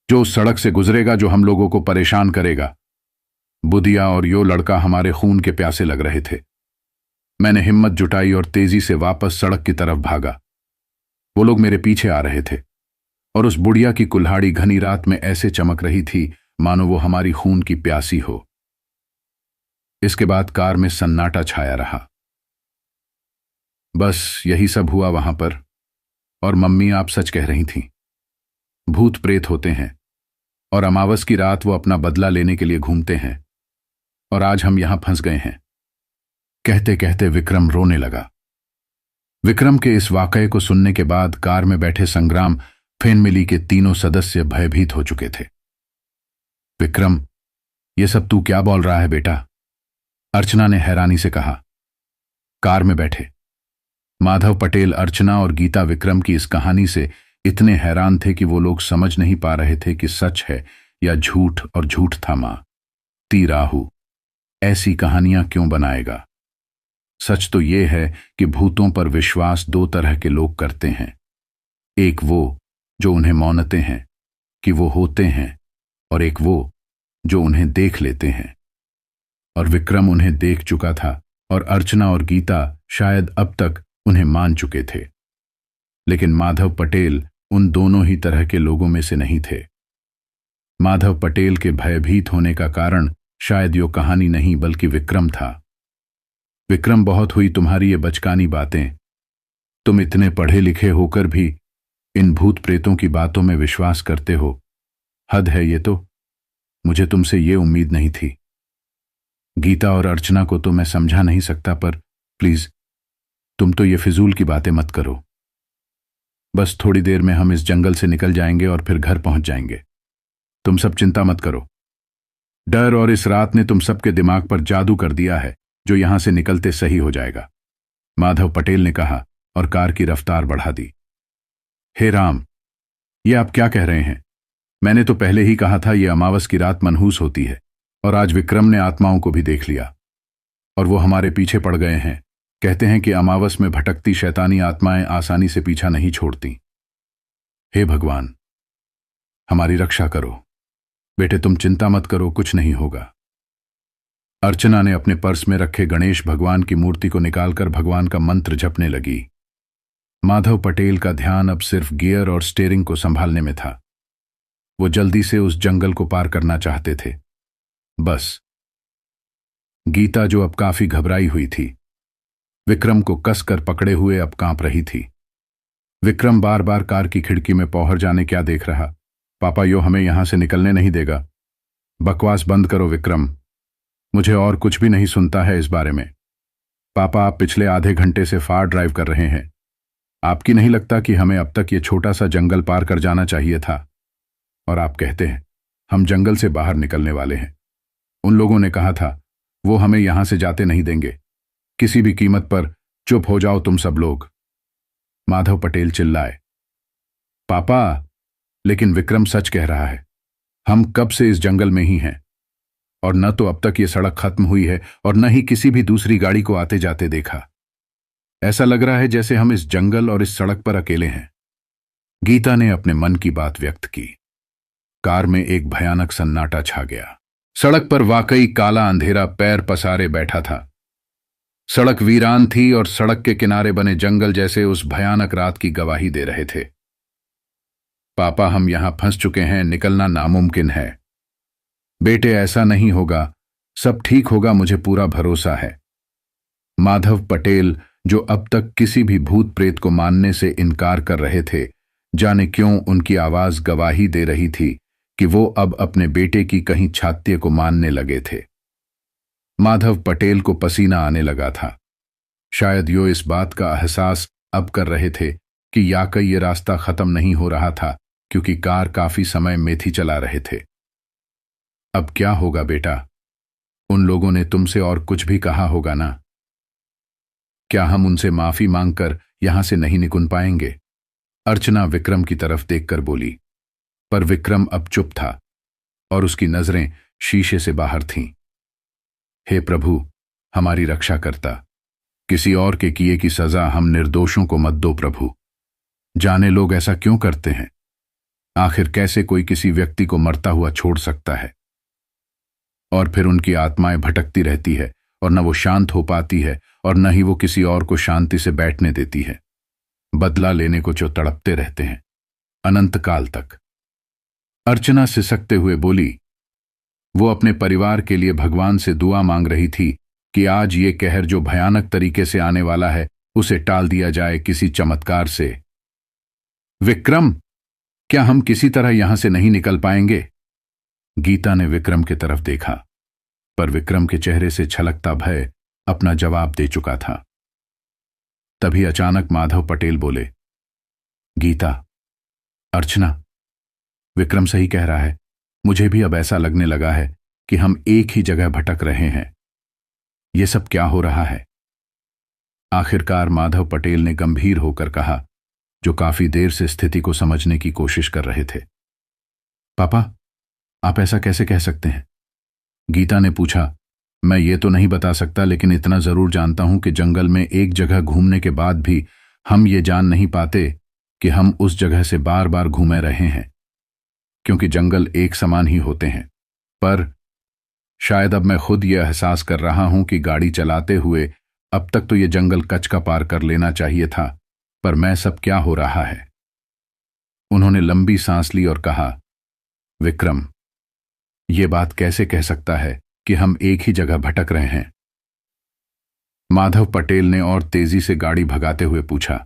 जो उस सड़क से गुजरेगा, जो हम लोगों को परेशान करेगा। बुधिया और यो लड़का हमारे खून के प्यासे लग रहे थे। मैंने हिम्मत जुटाई और तेजी से वापस सड़क की तरफ भागा। वो लोग मेरे पीछे आ रहे थे और उस बुढ़िया की कुल्हाड़ी घनी रात में ऐसे चमक रही थी मानो वो हमारी खून की प्यासी हो। इसके बाद कार में सन्नाटा छाया रहा। बस यही सब हुआ वहां पर। और मम्मी, आप सच कह रही थीं, भूत प्रेत होते हैं और अमावस की रात वो अपना बदला लेने के लिए घूमते हैं, और आज हम यहां फंस गए हैं। कहते कहते विक्रम रोने लगा। विक्रम के इस वाकये को सुनने के बाद कार में बैठे संग्राम, फेनमिली के तीनों सदस्य भयभीत हो चुके थे। विक्रम, ये सब तू क्या बोल रहा है बेटा? अर्चना ने हैरानी से कहा। कार में बैठे माधव पटेल, अर्चना और गीता विक्रम की इस कहानी से इतने हैरान थे कि वो लोग समझ नहीं पा रहे थे कि सच है या झूठ, और झूठ था। मां ती राहु ऐसी कहानियां क्यों बनाएगा? सच तो ये है कि भूतों पर विश्वास दो तरह के लोग करते हैं। एक वो जो उन्हें मानते हैं कि वो होते हैं, और एक वो जो उन्हें देख लेते हैं। और विक्रम उन्हें देख चुका था और अर्चना और गीता शायद अब तक उन्हें मान चुके थे। लेकिन माधव पटेल उन दोनों ही तरह के लोगों में से नहीं थे। माधव पटेल के भयभीत होने का कारण शायद यो कहानी नहीं, बल्कि विक्रम था। विक्रम, बहुत हुई तुम्हारी ये बचकानी बातें। तुम इतने पढ़े लिखे होकर भी इन भूत प्रेतों की बातों में विश्वास करते हो। हद है ये तो। मुझे तुमसे ये उम्मीद नहीं थी। गीता और अर्चना को तो मैं समझा नहीं सकता, पर प्लीज तुम तो ये फिजूल की बातें मत करो। बस थोड़ी देर में हम इस जंगल से निकल जाएंगे और फिर घर पहुंच जाएंगे। तुम सब चिंता मत करो। डर और इस रात ने तुम सबके दिमाग पर जादू कर दिया है, जो यहां से निकलते सही हो जाएगा, माधव पटेल ने कहा और कार की रफ्तार बढ़ा दी। हे राम, ये आप क्या कह रहे हैं? मैंने तो पहले ही कहा था, यह अमावस की रात मनहूस होती है, और आज विक्रम ने आत्माओं को भी देख लिया और वो हमारे पीछे पड़ गए हैं। कहते हैं कि अमावस में भटकती शैतानी आत्माएं आसानी से पीछा नहीं छोड़ती। हे भगवान, हमारी रक्षा करो। बेटे तुम चिंता मत करो, कुछ नहीं होगा। अर्चना ने अपने पर्स में रखे गणेश भगवान की मूर्ति को निकालकर भगवान का मंत्र जपने लगी। माधव पटेल का ध्यान अब सिर्फ गियर और स्टीयरिंग को संभालने में था। वो जल्दी से उस जंगल को पार करना चाहते थे। बस गीता, जो अब काफी घबराई हुई थी, विक्रम को कसकर पकड़े हुए अब कांप रही थी। विक्रम बार बार कार की खिड़की में पौहर जाने क्या देख रहा। पापा, यो हमें यहां से निकलने नहीं देगा। बकवास बंद करो विक्रम, मुझे और कुछ भी नहीं सुनता है इस बारे में। पापा, आप पिछले आधे घंटे से फार ड्राइव कर रहे हैं। आपकी नहीं लगता कि हमें अब तक ये छोटा सा जंगल पार कर जाना चाहिए था? और आप कहते हैं हम जंगल से बाहर निकलने वाले हैं। उन लोगों ने कहा था वो हमें यहां से जाते नहीं देंगे, किसी भी कीमत पर। चुप हो जाओ तुम सब लोग, माधव पटेल चिल्लाए। पापा, लेकिन विक्रम सच कह रहा है। हम कब से इस जंगल में ही हैं, और न तो अब तक ये सड़क खत्म हुई है और न ही किसी भी दूसरी गाड़ी को आते जाते देखा। ऐसा लग रहा है जैसे हम इस जंगल और इस सड़क पर अकेले हैं। गीता ने अपने मन की बात व्यक्त की। कार में एक भयानक सन्नाटा छा गया। सड़क पर वाकई काला अंधेरा पैर पसारे बैठा था। सड़क वीरान थी और सड़क के किनारे बने जंगल जैसे उस भयानक रात की गवाही दे रहे थे। पापा, हम यहां फंस चुके हैं, निकलना नामुमकिन है। बेटे, ऐसा नहीं होगा, सब ठीक होगा, मुझे पूरा भरोसा है। माधव पटेल, जो अब तक किसी भी भूत प्रेत को मानने से इनकार कर रहे थे, जाने क्यों उनकी आवाज गवाही दे रही थी कि वो अब अपने बेटे की कहीं छात्य को मानने लगे थे। माधव पटेल को पसीना आने लगा था। शायद यो इस बात का एहसास अब कर रहे थे कि याकई ये रास्ता खत्म नहीं हो रहा था, क्योंकि कार काफी समय मेथी चला रहे थे। अब क्या होगा बेटा? उन लोगों ने तुमसे और कुछ भी कहा होगा ना? क्या हम उनसे माफी मांगकर यहां से नहीं निकल पाएंगे? अर्चना विक्रम की तरफ देखकर बोली, पर विक्रम अब चुप था और उसकी नजरें शीशे से बाहर थीं। हे प्रभु, हमारी रक्षा करता, किसी और के किए की सजा हम निर्दोषों को मत दो प्रभु। जाने लोग ऐसा क्यों करते हैं? आखिर कैसे कोई किसी व्यक्ति को मरता हुआ छोड़ सकता है? और फिर उनकी आत्माएं भटकती रहती है और न वो शांत हो पाती है और न ही वो किसी और को शांति से बैठने देती है। बदला लेने को जो तड़पते रहते हैं अनंत काल तक। अर्चना सिसकते हुए बोली। वो अपने परिवार के लिए भगवान से दुआ मांग रही थी कि आज ये कहर जो भयानक तरीके से आने वाला है, उसे टाल दिया जाए किसी चमत्कार से। विक्रम, क्या हम किसी तरह यहां से नहीं निकल पाएंगे? गीता ने विक्रम की तरफ देखा, पर विक्रम के चेहरे से छलकता भय अपना जवाब दे चुका था। तभी अचानक माधव पटेल बोले, गीता, अर्चना, विक्रम सही कह रहा है। मुझे भी अब ऐसा लगने लगा है कि हम एक ही जगह भटक रहे हैं। यह सब क्या हो रहा है? आखिरकार माधव पटेल ने गंभीर होकर कहा, जो काफी देर से स्थिति को समझने की कोशिश कर रहे थे। पापा, आप ऐसा कैसे कह सकते हैं? गीता ने पूछा। मैं ये तो नहीं बता सकता, लेकिन इतना जरूर जानता हूं कि जंगल में एक जगह घूमने के बाद भी हम ये जान नहीं पाते कि हम उस जगह से बार बार घूमे रहे हैं, क्योंकि जंगल एक समान ही होते हैं। पर शायद अब मैं खुद ये एहसास कर रहा हूं कि गाड़ी चलाते हुए अब तक तो ये जंगल कच्छ का पार कर लेना चाहिए था, पर मैं सब क्या हो रहा है? उन्होंने लंबी सांस ली और कहा, विक्रम, ये बात कैसे कह सकता है कि हम एक ही जगह भटक रहे हैं? माधव पटेल ने और तेजी से गाड़ी भगाते हुए पूछा।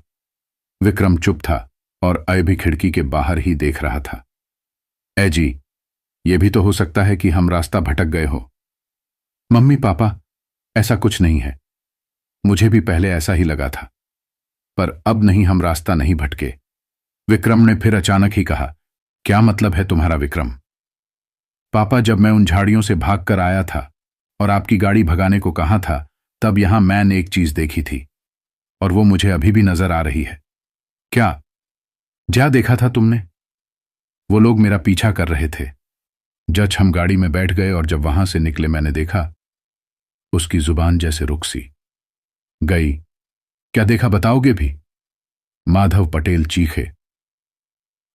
विक्रम चुप था और अभी खिड़की के बाहर ही देख रहा था। ए जी, यह भी तो हो सकता है कि हम रास्ता भटक गए हो। मम्मी, पापा, ऐसा कुछ नहीं है। मुझे भी पहले ऐसा ही लगा था, पर अब नहीं, हम रास्ता नहीं भटके। विक्रम ने फिर अचानक ही कहा। क्या मतलब है तुम्हारा विक्रम? पापा, जब मैं उन झाड़ियों से भागकर आया था और आपकी गाड़ी भगाने को कहा था, तब यहां मैंने एक चीज देखी थी और वो मुझे अभी भी नजर आ रही है। क्या देखा था तुमने? वो लोग मेरा पीछा कर रहे थे। जज हम गाड़ी में बैठ गए और जब वहां से निकले मैंने देखा। उसकी जुबान जैसे रुक सी गई। क्या देखा बताओगे भी? माधव पटेल चीखे।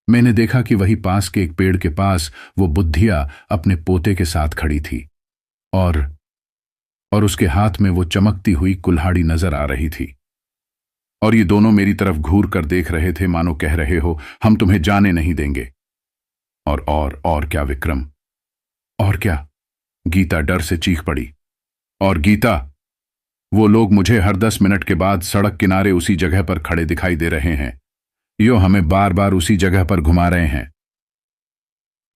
मैंने देखा कि वही पास के एक पेड़ के पास वो बुद्धिया अपने पोते के साथ खड़ी थी और उसके हाथ में वो चमकती हुई कुल्हाड़ी नजर आ रही थी और ये दोनों मेरी तरफ घूर कर देख रहे थे, मानो कह रहे हो हम तुम्हें जाने नहीं देंगे। और क्या विक्रम? और क्या? गीता डर से चीख पड़ी। और गीता, वो लोग मुझे हर 10 मिनट के बाद सड़क किनारे उसी जगह पर खड़े दिखाई दे रहे हैं। यो हमें बार बार उसी जगह पर घुमा रहे हैं।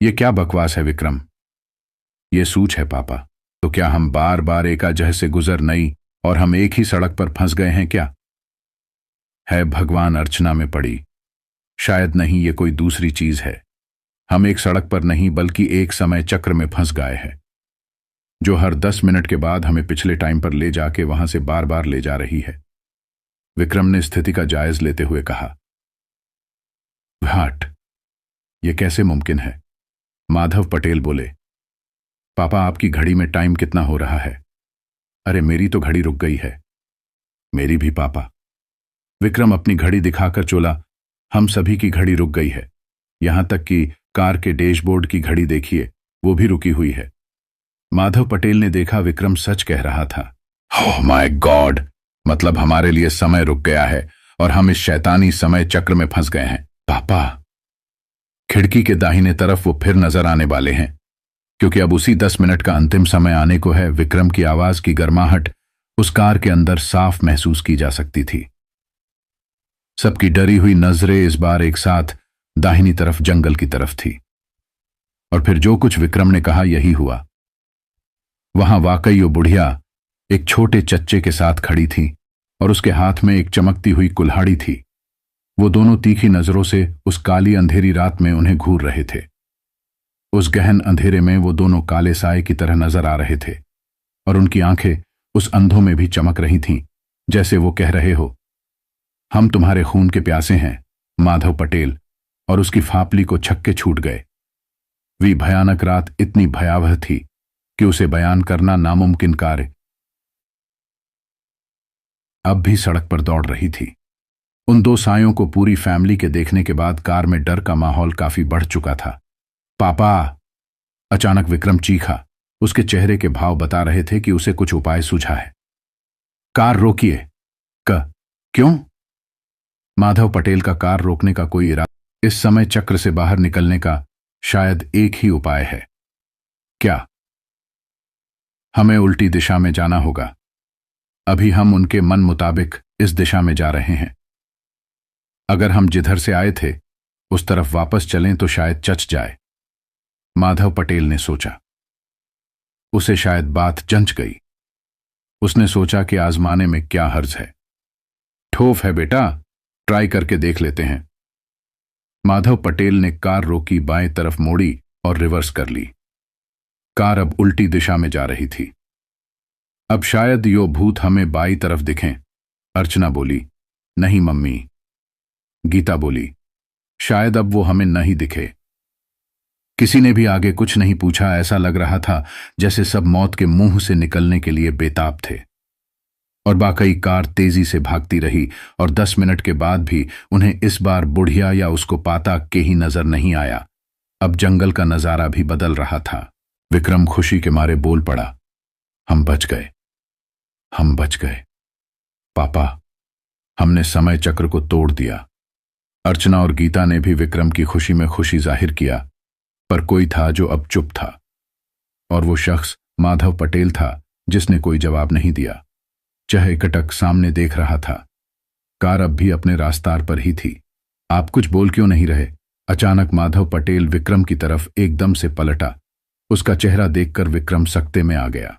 ये क्या बकवास है विक्रम? ये सूझ है पापा। तो क्या हम बार बार एकाजह से गुजर नहीं और हम एक ही सड़क पर फंस गए हैं क्या? है भगवान अर्चना में पड़ी। शायद नहीं, ये कोई दूसरी चीज है। हम एक सड़क पर नहीं बल्कि एक समय चक्र में फंस गए हैं, जो हर 10 मिनट के बाद हमें पिछले टाइम पर ले जाके वहां से बार बार ले जा रही है। विक्रम ने स्थिति का जायज लेते हुए कहा। हट, ये कैसे मुमकिन है? माधव पटेल बोले। पापा, आपकी घड़ी में टाइम कितना हो रहा है? अरे मेरी तो घड़ी रुक गई है। मेरी भी पापा। विक्रम अपनी घड़ी दिखाकर चोला। हम सभी की घड़ी रुक गई है, यहां तक कि कार के डैशबोर्ड की घड़ी देखिए, वो भी रुकी हुई है। माधव पटेल ने देखा विक्रम सच कह रहा था। ओह माय गॉड, मतलब हमारे लिए समय रुक गया है और हम इस शैतानी समय चक्र में फंस गए हैं। पापा, खिड़की के दाहिने तरफ वो फिर नजर आने वाले हैं, क्योंकि अब उसी 10 मिनट का अंतिम समय आने को है। विक्रम की आवाज की गर्माहट उस कार के अंदर साफ महसूस की जा सकती थी। सबकी डरी हुई नजरें इस बार एक साथ दाहिनी तरफ जंगल की तरफ थी। और फिर जो कुछ विक्रम ने कहा यही हुआ। वहां वाकई वो बुढ़िया एक छोटे चच्चे के साथ खड़ी थी और उसके हाथ में एक चमकती हुई कुल्हाड़ी थी। वो दोनों तीखी नजरों से उस काली अंधेरी रात में उन्हें घूर रहे थे। उस गहन अंधेरे में वो दोनों काले साए की तरह नजर आ रहे थे और उनकी आंखें उस अंधों में भी चमक रही थीं, जैसे वो कह रहे हो, हम तुम्हारे खून के प्यासे हैं। माधव पटेल और उसकी फापली को छक्के छूट गए। वी भयानक रात इतनी भयावह थी कि उसे बयान करना नामुमकिन कार्य। अब भी सड़क पर दौड़ रही थी। उन दो सायों को पूरी फैमिली के देखने के बाद कार में डर का माहौल काफी बढ़ चुका था। पापा, अचानक विक्रम चीखा। उसके चेहरे के भाव बता रहे थे कि उसे कुछ उपाय सूझा है। कार रोकिए। क्यों? माधव पटेल का कार रोकने का कोई इरादा। इस समय चक्र से बाहर निकलने का शायद एक ही उपाय है। क्या? हमें उल्टी दिशा में जाना होगा। अभी हम उनके मन मुताबिक इस दिशा में जा रहे हैं। अगर हम जिधर से आए थे उस तरफ वापस चलें तो शायद चच जाए। माधव पटेल ने सोचा। उसे शायद बात जंच गई। उसने सोचा कि आजमाने में क्या हर्ज है। ठोफ है बेटा, ट्राई करके देख लेते हैं। माधव पटेल ने कार रोकी, बाएं तरफ मोड़ी और रिवर्स कर ली। कार अब उल्टी दिशा में जा रही थी। अब शायद यो भूत हमें बाईं तरफ दिखें। अर्चना बोली। नहीं मम्मी। गीता बोली। शायद अब वो हमें नहीं दिखे। किसी ने भी आगे कुछ नहीं पूछा। ऐसा लग रहा था जैसे सब मौत के मुंह से निकलने के लिए बेताब थे। और वाकई कार तेजी से भागती रही और 10 मिनट के बाद भी उन्हें इस बार बुढ़िया या उसको पाता के ही नजर नहीं आया। अब जंगल का नजारा भी बदल रहा था। विक्रम खुशी के मारे बोल पड़ा। हम बच गए, हम बच गए। पापा, हमने समय चक्र को तोड़ दिया। अर्चना और गीता ने भी विक्रम की खुशी में खुशी जाहिर किया, पर कोई था जो अब चुप था, और वो शख्स माधव पटेल था जिसने कोई जवाब नहीं दिया। चहे कटक सामने देख रहा था। कार अब भी अपने रास्तार पर ही थी। आप कुछ बोल क्यों नहीं रहे? अचानक माधव पटेल विक्रम की तरफ एकदम से पलटा। उसका चेहरा देखकर विक्रम सकते में आ गया।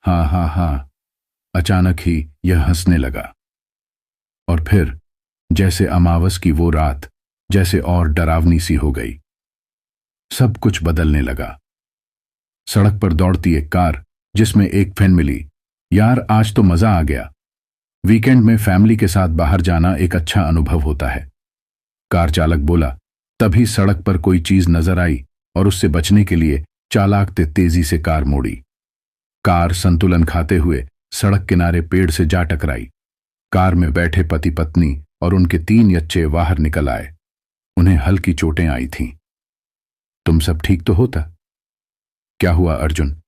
हाँ हाँ हाँ, अचानक ही यह हंसने लगा। और फिर जैसे अमावस की वो रात जैसे और डरावनी सी हो गई। सब कुछ बदलने लगा। सड़क पर दौड़ती एक कार जिसमें एक फैन मिली। यार, आज तो मजा आ गया। वीकेंड में फैमिली के साथ बाहर जाना एक अच्छा अनुभव होता है, कार चालक बोला। तभी सड़क पर कोई चीज नजर आई और उससे बचने के लिए चालाक ने तेजी से कार मोड़ी। कार संतुलन खाते हुए सड़क किनारे पेड़ से जा टकराई। कार में बैठे पति पत्नी और उनके 3 बच्चे बाहर निकल आए। उन्हें हल्की चोटें आई थीं। तुम सब ठीक तो होता? क्या हुआ अर्जुन?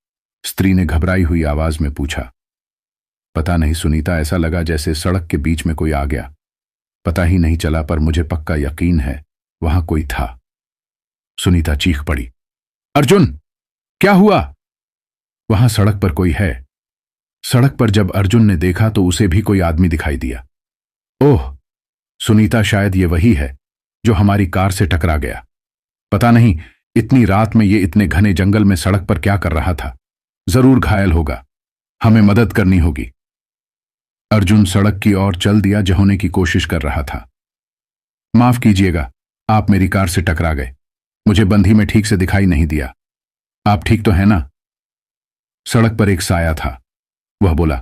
स्त्री ने घबराई हुई आवाज में पूछा। पता नहीं सुनीता, ऐसा लगा जैसे सड़क के बीच में कोई आ गया। पता ही नहीं चला, पर मुझे पक्का यकीन है वहां कोई था। सुनीता चीख पड़ी। अर्जुन, क्या हुआ? वहां सड़क पर कोई है। सड़क पर जब अर्जुन ने देखा तो उसे भी कोई आदमी दिखाई दिया। ओह सुनीता, शायद ये वही है जो हमारी कार से टकरा गया। पता नहीं इतनी रात में ये इतने घने जंगल में सड़क पर क्या कर रहा था। जरूर घायल होगा, हमें मदद करनी होगी। अर्जुन सड़क की ओर चल दिया, जहोने की कोशिश कर रहा था। माफ कीजिएगा, आप मेरी कार से टकरा गए। मुझे बंधी में ठीक से दिखाई नहीं दिया। आप ठीक तो हैं ना? सड़क पर एक साया था। वह बोला,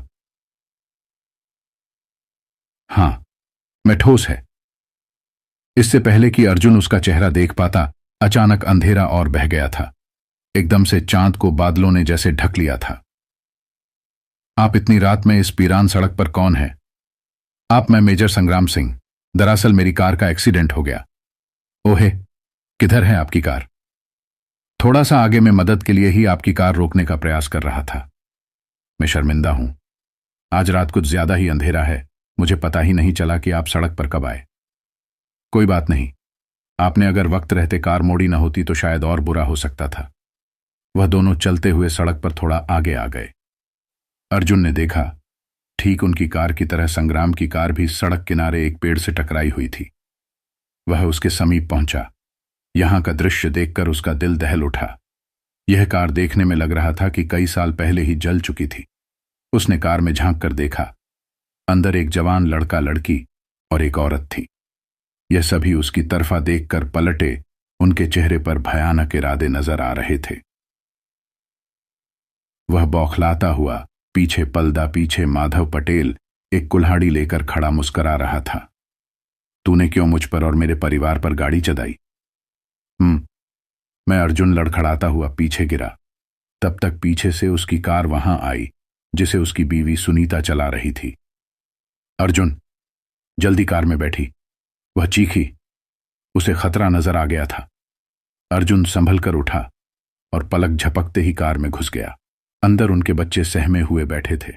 हां, मैं ठोस है। इससे पहले कि अर्जुन उसका चेहरा देख पाता, अचानक अंधेरा और बह गया था। एकदम से चांद को बादलों ने जैसे ढक लिया था। आप इतनी रात में इस पीरान सड़क पर कौन है? मैं मेजर संग्राम सिंह। दरअसल मेरी कार का एक्सीडेंट हो गया। ओहे, किधर है आपकी कार? थोड़ा सा आगे, मैं मदद के लिए ही आपकी कार रोकने का प्रयास कर रहा था। मैं शर्मिंदा हूं, आज रात कुछ ज्यादा ही अंधेरा है। मुझे पता ही नहीं चला कि आप सड़क पर कब आए। कोई बात नहीं, आपने अगर वक्त रहते कार मोड़ी न होती तो शायद और बुरा हो सकता था। वह दोनों चलते हुए सड़क पर थोड़ा आगे आ गए। अर्जुन ने देखा, ठीक उनकी कार की तरह संग्राम की कार भी सड़क किनारे एक पेड़ से टकराई हुई थी। वह उसके समीप पहुंचा। यहां का दृश्य देखकर उसका दिल दहल उठा। यह कार देखने में लग रहा था कि कई साल पहले ही जल चुकी थी। उसने कार में झांक कर देखा। अंदर एक जवान लड़का लड़की और एक औरत थी। यह सभी उसकी तरफा देखकर पलटे। उनके चेहरे पर भयानक इरादे नजर आ रहे थे। वह बौखलाता हुआ पीछे माधव पटेल एक कुल्हाड़ी लेकर खड़ा मुस्करा रहा था। तूने क्यों मुझ पर और मेरे परिवार पर गाड़ी चलाई? मैं अर्जुन लड़खड़ाता हुआ पीछे गिरा। तब तक पीछे से उसकी कार वहां आई जिसे उसकी बीवी सुनीता चला रही थी। अर्जुन, जल्दी कार में बैठी, वह चीखी। उसे खतरा नजर आ गया था। अर्जुन संभल कर उठा और पलक झपकते ही कार में घुस गया। अंदर उनके बच्चे सहमे हुए बैठे थे।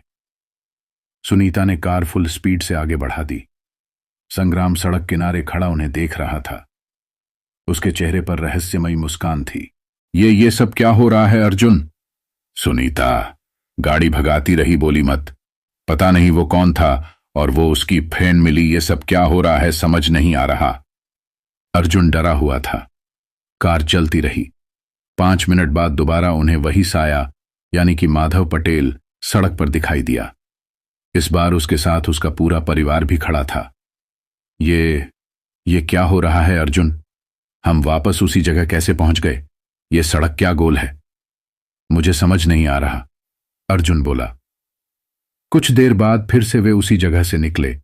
सुनीता ने कार फुल स्पीड से आगे बढ़ा दी। संग्राम सड़क किनारे खड़ा उन्हें देख रहा था। उसके चेहरे पर रहस्यमयी मुस्कान थी। ये सब क्या हो रहा है अर्जुन? सुनीता गाड़ी भगाती रही, बोली मत। पता नहीं वो कौन था और वो उसकी फैन मिली। ये सब क्या हो रहा है, समझ नहीं आ रहा। अर्जुन डरा हुआ था। कार चलती रही। 5 मिनट बाद दोबारा उन्हें वही साया यानी कि माधव पटेल सड़क पर दिखाई दिया। इस बार उसके साथ उसका पूरा परिवार भी खड़ा था। ये क्या हो रहा है अर्जुन? हम वापस उसी जगह कैसे पहुंच गए? ये सड़क क्या गोल है? मुझे समझ नहीं आ रहा, अर्जुन बोला। कुछ देर बाद फिर से वे उसी जगह से निकले।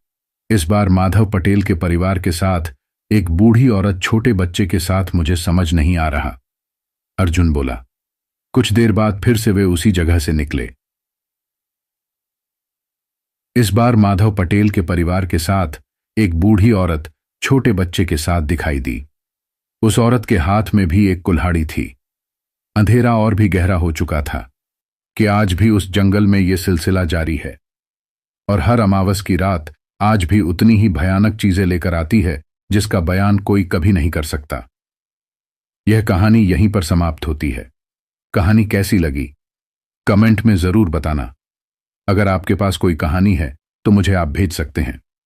इस बार माधव पटेल के परिवार के साथ एक बूढ़ी औरत छोटे बच्चे के साथ। मुझे समझ नहीं आ रहा, अर्जुन बोला। कुछ देर बाद फिर से वे उसी जगह से निकले। इस बार माधव पटेल के परिवार के साथ एक बूढ़ी औरत छोटे बच्चे के साथ दिखाई दी। उस औरत के हाथ में भी एक कुल्हाड़ी थी। अंधेरा और भी गहरा हो चुका था कि आज भी उस जंगल में यह सिलसिला जारी है और हर अमावस की रात आज भी उतनी ही भयानक चीजें लेकर आती है जिसका बयान कोई कभी नहीं कर सकता। यह कहानी यहीं पर समाप्त होती है। कहानी कैसी लगी कमेंट में जरूर बताना। अगर आपके पास कोई कहानी है तो मुझे आप भेज सकते हैं।